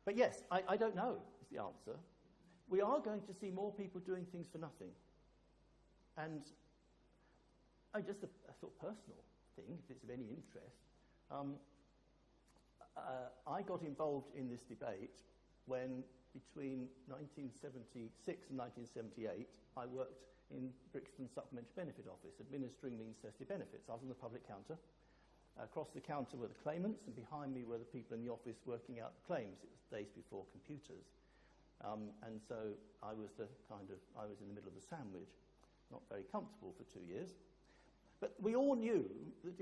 But yes, I don't know is the answer. We are going to see more people doing things for nothing. And just a sort of personal thing, if it's of any interest, I got involved in this debate when, between 1976 and 1978, I worked in Brixton's Supplementary Benefit Office, administering means tested benefits. I was on the public counter. Across the counter were the claimants, and behind me were the people in the office working out the claims. It was days before computers. And so I was in the middle of the sandwich, not very comfortable for 2 years. But we all knew that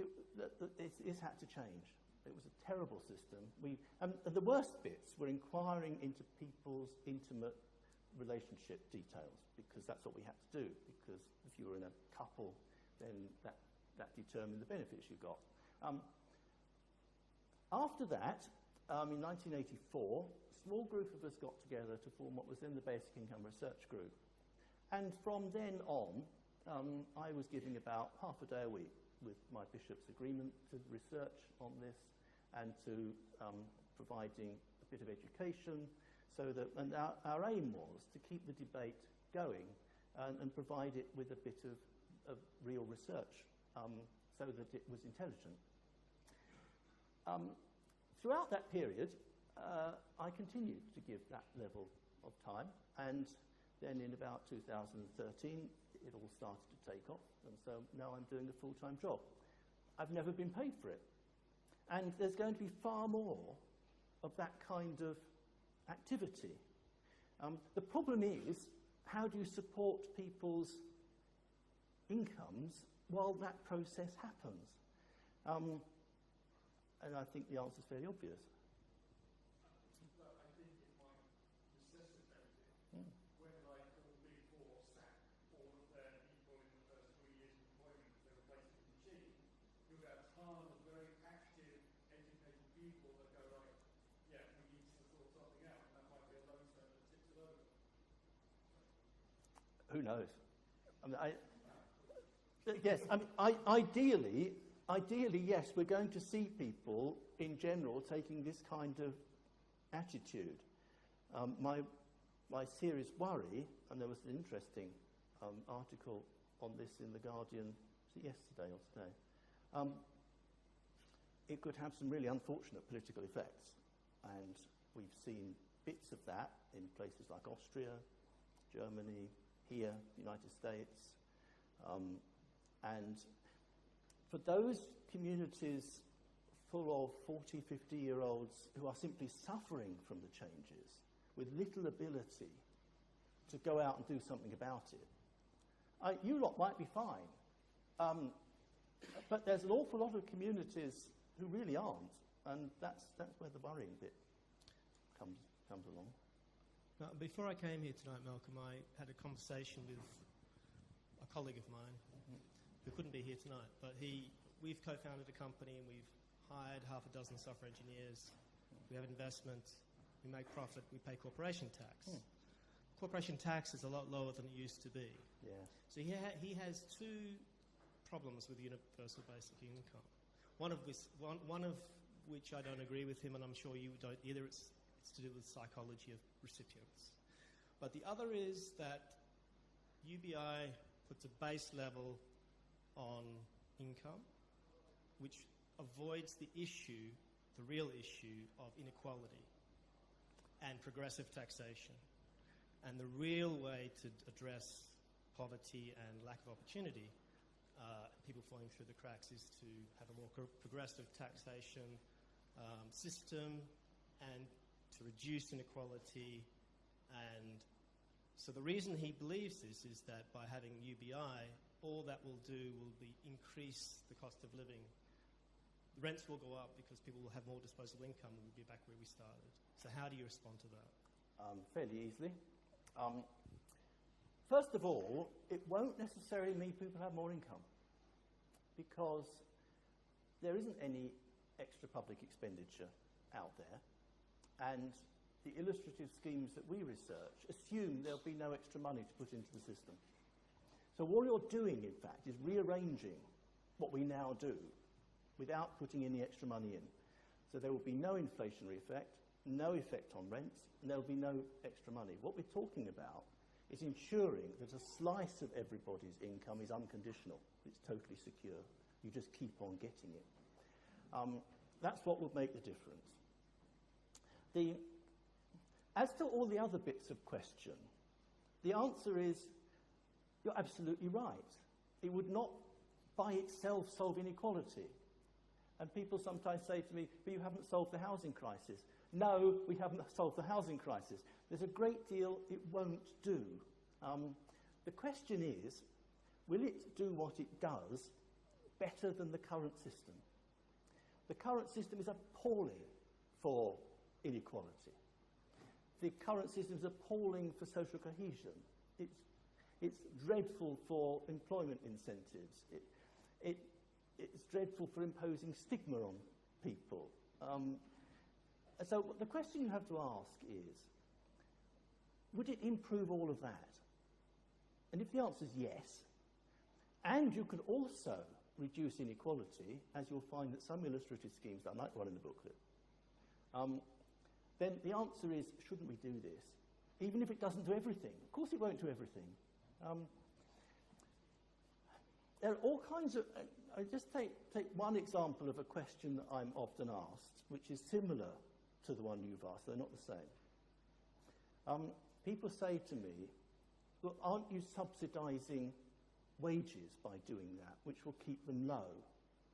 this had to change. It was a terrible system. And the worst bits were inquiring into people's intimate relationship details, because that's what we had to do, because if you were in a couple, then that determined the benefits you got. After that, in 1984, a small group of us got together to form what was then the Basic Income Research Group. And from then on, I was giving about half a day a week with my bishop's agreement to research on this and to providing a bit of education, so that, and our aim was to keep the debate going and provide it with a bit of real research, so that it was intelligent. Throughout that period, I continued to give that level of time, and then in about 2013, it all started to take off, and so now I'm doing a full-time job. I've never been paid for it. And there's going to be far more of that kind of activity. The problem is, how do you support people's incomes while that process happens? And I think the answer is fairly obvious. Well, I think it might necessitate it when, like, all Big Four sack all of their people in the first 3 years of employment because they replaced the machine. You'll get a ton of very active, educated people that go like, yeah, we need to sort something out, and that might be a lodestone that tips it over. Who knows? I mean, yes, I mean, ideally, yes, we're going to see people in general taking this kind of attitude. My serious worry, and there was an interesting article on this in The Guardian, was it yesterday or today? It could have some really unfortunate political effects, and we've seen bits of that in places like Austria, Germany, here, the United States, and for those communities full of 40, 50-year-olds who are simply suffering from the changes with little ability to go out and do something about it, you lot might be fine. But there's an awful lot of communities who really aren't, and that's where the worrying bit comes along. Now, before I came here tonight, Malcolm, I had a conversation with a colleague of mine who couldn't be here tonight, but we've co-founded a company and we've hired half a dozen software engineers. We have investment, we make profit, we pay corporation tax. Corporation tax is a lot lower than it used to be. Yeah. So he has two problems with universal basic income. One of which I don't agree with him, and I'm sure you don't either. It's to do with psychology of recipients. But the other is that UBI puts a base level on income, which avoids the real issue of inequality and progressive taxation. And the real way to address poverty and lack of opportunity, people falling through the cracks, is to have a more progressive taxation system and to reduce inequality. And so the reason he believes this is that by having UBI, all that will do will be increase the cost of living. The rents will go up because people will have more disposable income and we'll be back where we started. So how do you respond to that? Fairly easily. First of all, it won't necessarily mean people have more income, because there isn't any extra public expenditure out there, and the illustrative schemes that we research assume there'll be no extra money to put into the system. So what you're doing, in fact, is rearranging what we now do without putting any extra money in. So there will be no inflationary effect, no effect on rents, and there will be no extra money. What we're talking about is ensuring that a slice of everybody's income is unconditional. It's totally secure. You just keep on getting it. That's what would make the difference. As to all the other bits of question, the answer is you're absolutely right. It would not by itself solve inequality. And people sometimes say to me, but you haven't solved the housing crisis. No, we haven't solved the housing crisis. There's a great deal it won't do. The question is, will it do what it does better than the current system? The current system is appalling for inequality. The current system is appalling for social cohesion. It's dreadful for employment incentives. It's dreadful for imposing stigma on people. So the question you have to ask is, would it improve all of that? And if the answer is yes, and you can also reduce inequality, as you'll find that some illustrative schemes, I might one in the booklet, then the answer is, shouldn't we do this? Even if it doesn't do everything. Of course it won't do everything. There are all kinds of... I just take one example of a question that I'm often asked, which is similar to the one you've asked. They're not the same. People say to me, "Look, aren't you subsidising wages by doing that, which will keep them low?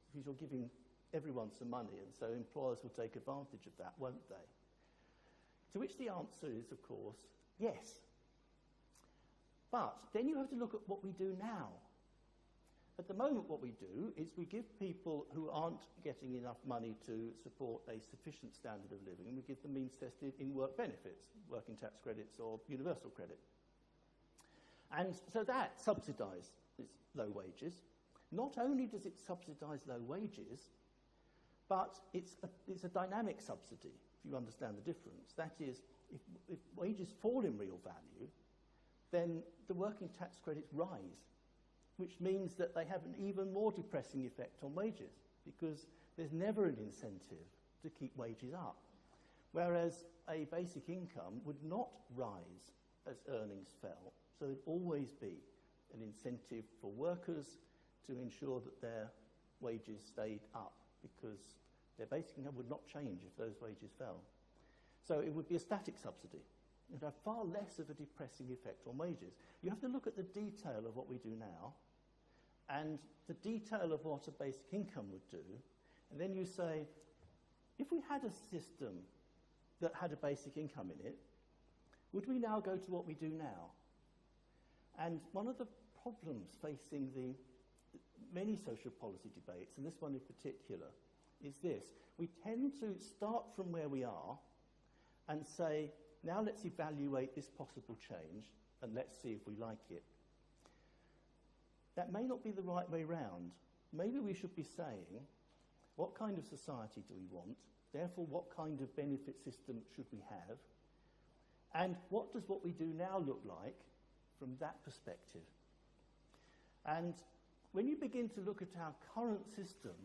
Because you're giving everyone some money, and so employers will take advantage of that, won't they?" To which the answer is, of course, yes. But then you have to look at what we do now. At the moment, what we do is we give people who aren't getting enough money to support a sufficient standard of living, and we give them means-tested in-work benefits, working tax credits or universal credit. And so that subsidises low wages. Not only does it subsidise low wages, but it's a dynamic subsidy, if you understand the difference. That is, if wages fall in real value, then the working tax credits rise, which means that they have an even more depressing effect on wages, because there's never an incentive to keep wages up. Whereas a basic income would not rise as earnings fell, so there'd always be an incentive for workers to ensure that their wages stayed up, because their basic income would not change if those wages fell. So it would be a static subsidy. It would have far less of a depressing effect on wages. You have to look at the detail of what we do now and the detail of what a basic income would do, and then you say, if we had a system that had a basic income in it, would we now go to what we do now? And one of the problems facing the many social policy debates, and this one in particular, is this. We tend to start from where we are and say, now let's evaluate this possible change and let's see if we like it. That may not be the right way round. Maybe we should be saying, what kind of society do we want? Therefore, what kind of benefit system should we have? And what does what we do now look like from that perspective? And when you begin to look at our current system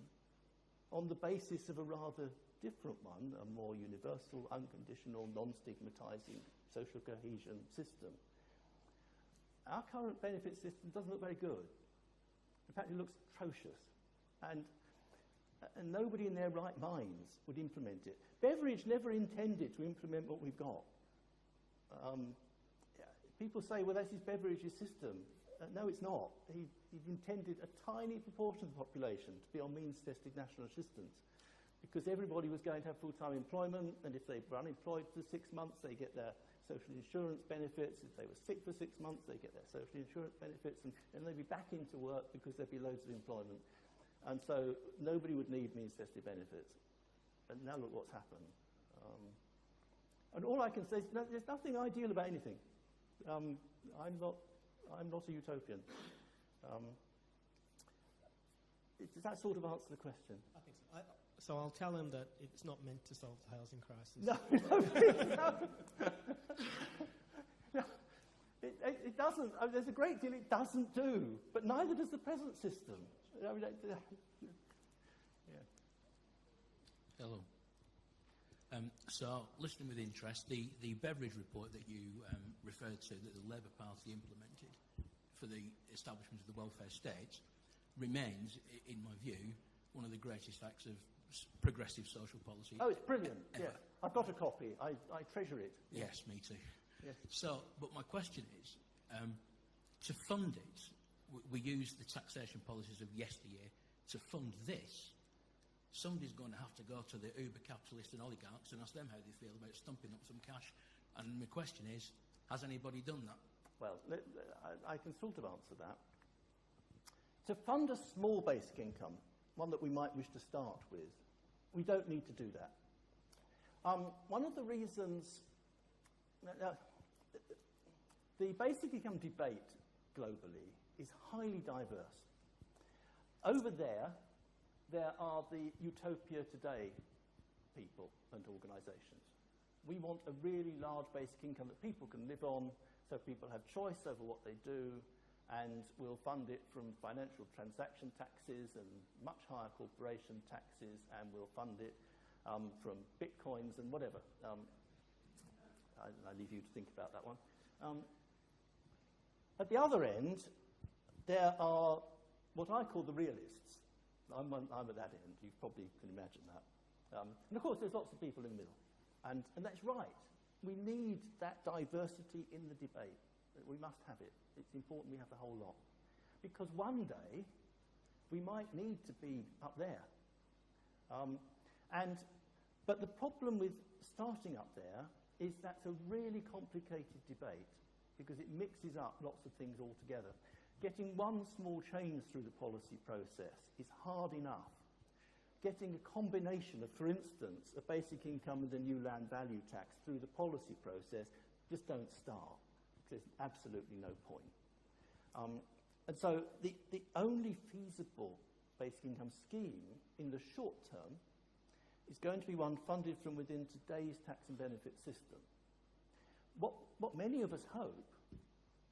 on the basis of a rather different one, a more universal, unconditional, non-stigmatising social cohesion system, our current benefit system doesn't look very good. In fact, it looks atrocious. And nobody in their right minds would implement it. Beveridge never intended to implement what we've got. People say, well, that's his Beveridge's system. No, it's not. He intended a tiny proportion of the population to be on means-tested national assistance, because everybody was going to have full-time employment, and if they were unemployed for 6 months, they get their social insurance benefits. If they were sick for 6 months, they get their social insurance benefits, and they'd be back into work because there'd be loads of employment. And so nobody would need means-tested benefits. And now look what's happened. And all I can say is there's nothing ideal about anything. I'm not a utopian. Does that sort of answer the question? I think so. So I'll tell him that it's not meant to solve the housing crisis. No, no. It doesn't. I mean, there's a great deal it doesn't do, but neither does the present system. I mean, yeah. Hello. So, listening with interest, the Beveridge report that you referred to, that the Labour Party implemented for the establishment of the welfare state, remains, in my view, one of the greatest acts of progressive social policy. Oh, it's brilliant. Ever. Yes. I've got a copy. I treasure it. Yes, me too. Yes. So, but my question is, to fund it, we use the taxation policies of yesteryear. To fund this, somebody's going to have to go to the uber capitalist and oligarchs and ask them how they feel about stumping up some cash. And my question is, has anybody done that? Well, I can sort of answer that. To fund a small basic income, one that we might wish to start with, we don't need to do that. One of the reasons... the basic income debate globally is highly diverse. Over there are the Utopia Today people and organisations. We want a really large basic income that people can live on, so people have choice over what they do, and we'll fund it from financial transaction taxes and much higher corporation taxes, and we'll fund it from bitcoins and whatever. I leave you to think about that one. At the other end, there are what I call the realists. I'm at that end. You probably can imagine that. And of course, there's lots of people in the middle. And that's right. We need that diversity in the debate. We must have it. It's important we have the whole lot. Because one day, we might need to be up there. But the problem with starting up there is that's a really complicated debate because it mixes up lots of things altogether. Getting one small change through the policy process is hard enough. Getting a combination of, for instance, a basic income and a new land value tax through the policy process just don't start. There's absolutely no point. And so the only feasible basic income scheme in the short term is going to be one funded from within today's tax and benefit system. What many of us hope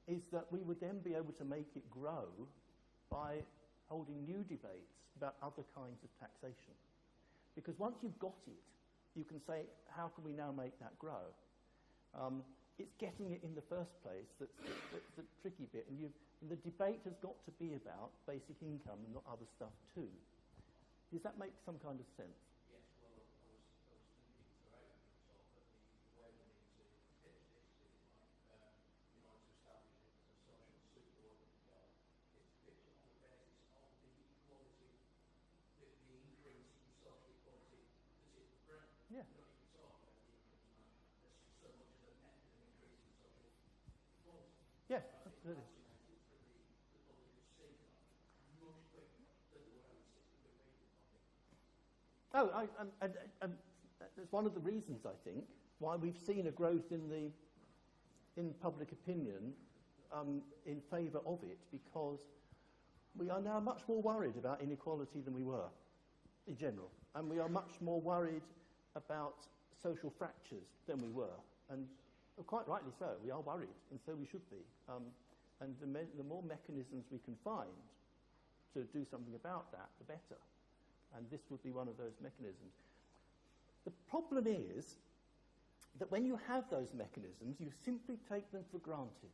is that we would then be able to make it grow by holding new debates about other kinds of taxation. Because once you've got it, you can say, how can we now make that grow? It's getting it in the first place that's the tricky bit. And the debate has got to be about basic income and not other stuff too. Does that make some kind of sense? Yes, well, I was thinking throughout the talk that the way we need to pitch this is like, in order to establish it as a social superorgan job, is to pitch it on the basis of the equality, the increase in social equality that it brings. Yeah. You know, you can talk about the income as so much as a net increase in social equality. Yeah, absolutely. Oh, and that's one of the reasons, I think, why we've seen a growth in public opinion in favour of it, because we are now much more worried about inequality than we were, in general. And we are much more worried about social fractures than we were. And quite rightly so, we are worried, and so we should be. And the more mechanisms we can find to do something about that, the better. And this would be one of those mechanisms. The problem is that when you have those mechanisms, you simply take them for granted.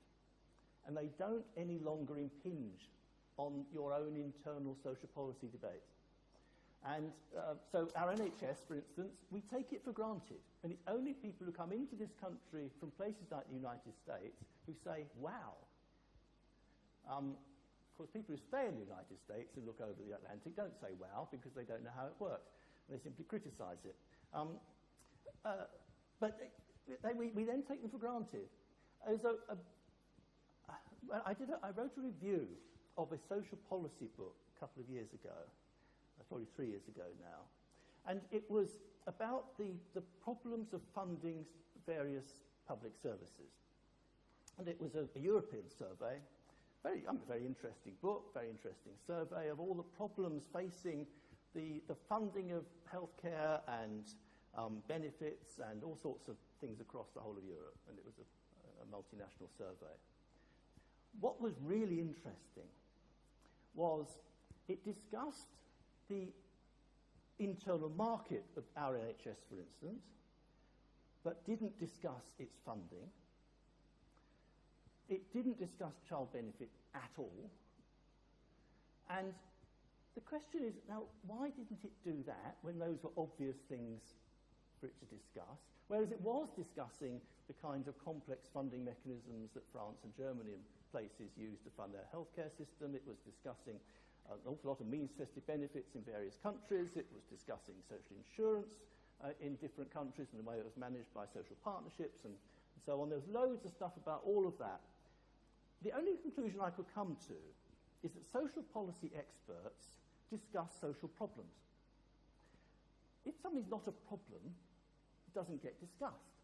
And they don't any longer impinge on your own internal social policy debate. And so our NHS, for instance, we take it for granted. And it's only people who come into this country from places like the United States who say, wow. Of course, people who stay in the United States and look over the Atlantic don't say wow because they don't know how it works. They simply criticise it. But we then take them for granted. I wrote a review of a social policy book a couple of years ago, probably 3 years ago now. And it was about the problems of funding various public services. And it was a European survey. Very interesting book, very interesting survey of all the problems facing the funding of healthcare and benefits and all sorts of things across the whole of Europe. And it was a multinational survey. What was really interesting was it discussed the internal market of our NHS, for instance, but didn't discuss its funding. It didn't discuss child benefit at all. And the question is, now, why didn't it do that when those were obvious things for it to discuss? Whereas it was discussing the kinds of complex funding mechanisms that France and Germany and places use to fund their healthcare system. It was discussing an awful lot of means-tested benefits in various countries. It was discussing social insurance in different countries and the way it was managed by social partnerships and so on. There was loads of stuff about all of that. The only conclusion I could come to is that social policy experts discuss social problems. If something's not a problem, it doesn't get discussed.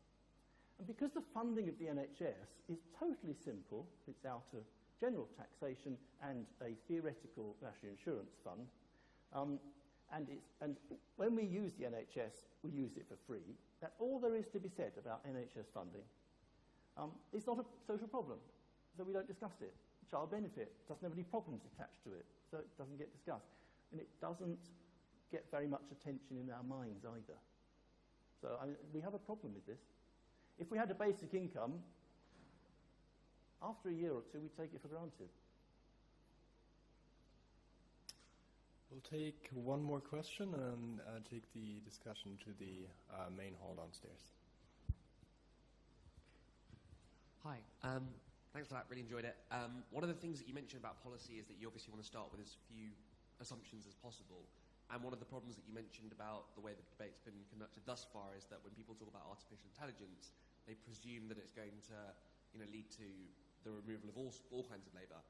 And because the funding of the NHS is totally simple, it's out of general taxation and a theoretical national insurance fund, and when we use the NHS, we use it for free. That's all there is to be said about NHS funding. It's not a social problem, so we don't discuss it. Child benefit doesn't have any problems attached to it, so it doesn't get discussed. And it doesn't get very much attention in our minds either. So we have a problem with this. If we had a basic income, after a year or two, we take it for granted. We'll take one more question and take the discussion to the main hall downstairs. Hi. Thanks for that. Really enjoyed it. One of the things that you mentioned about policy is that you obviously want to start with as few assumptions as possible. And one of the problems that you mentioned about the way the debate's been conducted thus far is that when people talk about artificial intelligence, they presume that it's going to, lead to the removal of all kinds of labour.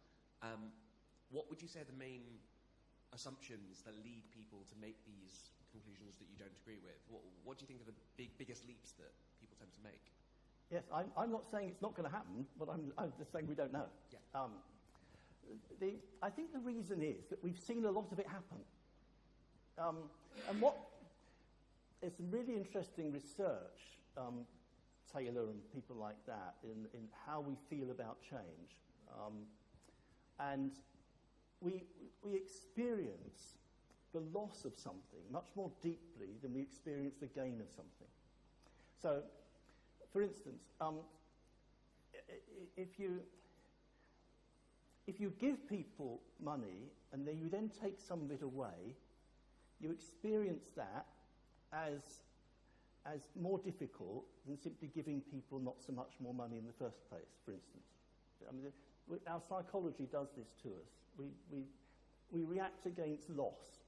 What would you say are the main assumptions that lead people to make these conclusions that you don't agree with? What do you think are the biggest leaps that people tend to make? Yes, I'm not saying it's not going to happen, but I'm just saying we don't know. Yeah. I think the reason is that we've seen a lot of it happen. And there's some really interesting research, Taylor and people like that, in how we feel about change. And we experience the loss of something much more deeply than we experience the gain of something. So, for instance, if you give people money and then you then take some of it away, you experience that as more difficult than simply giving people not so much more money in the first place, for instance. I mean, our psychology does this to us. We react against loss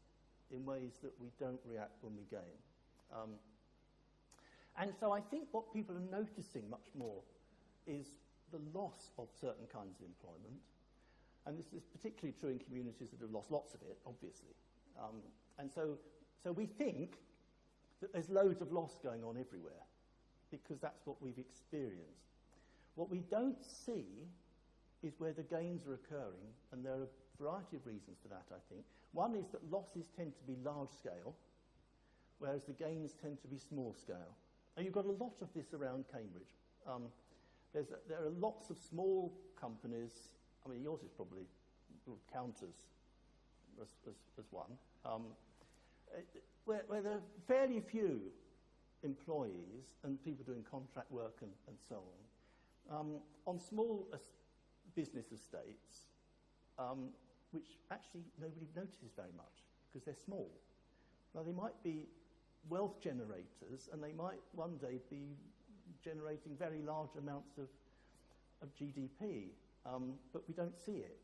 in ways that we don't react when we gain. And so I think what people are noticing much more is the loss of certain kinds of employment. And this is particularly true in communities that have lost lots of it, obviously. And so we think that there's loads of loss going on everywhere because that's what we've experienced. What we don't see is where the gains are occurring, and there are a variety of reasons for that, I think. One is that losses tend to be large scale, whereas the gains tend to be small scale. And you've got a lot of this around Cambridge. There are lots of small companies. I mean, yours is probably would count as one, where there are fairly few employees and people doing contract work and so on small business estates, which actually nobody notices very much because they're small. Now, they might be wealth generators, and they might one day be generating very large amounts of GDP, but we don't see it.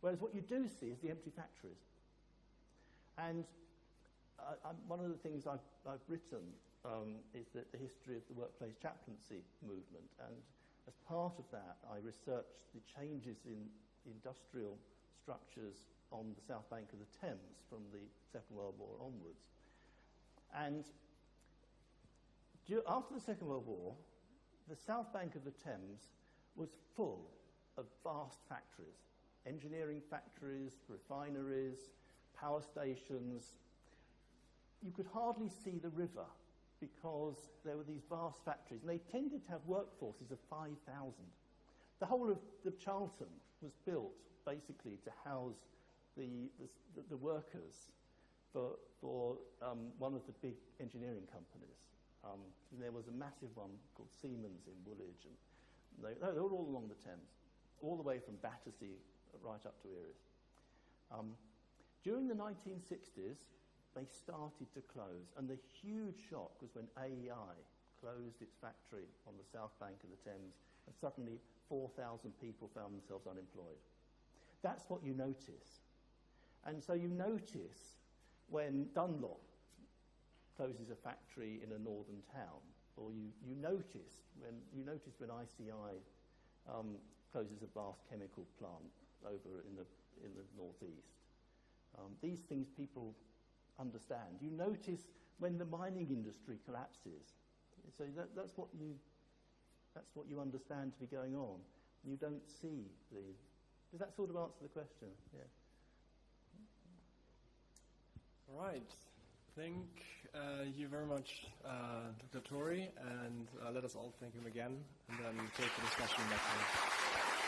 Whereas what you do see is the empty factories. And one of the things I've written is that the history of the workplace chaplaincy movement, and as part of that I researched the changes in industrial structures on the south bank of the Thames from the Second World War onwards. And after the Second World War, the south bank of the Thames was full of vast factories, engineering factories, refineries, power stations. You could hardly see the river because there were these vast factories, and they tended to have workforces of 5,000. The whole of the Charlton was built basically to house the workers for one of the big engineering companies. And there was a massive one called Siemens in Woolwich, and they were all along the Thames, all the way from Battersea right up to Erith. During the 1960s, they started to close, and the huge shock was when AEI closed its factory on the south bank of the Thames, and suddenly 4,000 people found themselves unemployed. That's what you notice. And so you notice when Dunlop closes a factory in a northern town, or you notice when ICI closes a vast chemical plant over in the northeast. These things people understand. You notice when the mining industry collapses. So that's what you understand to be going on. You don't see the. Does that sort of answer the question? Yeah. All right. Thank you very much, Dr. Torry, and let us all thank him again, and then take the discussion next time.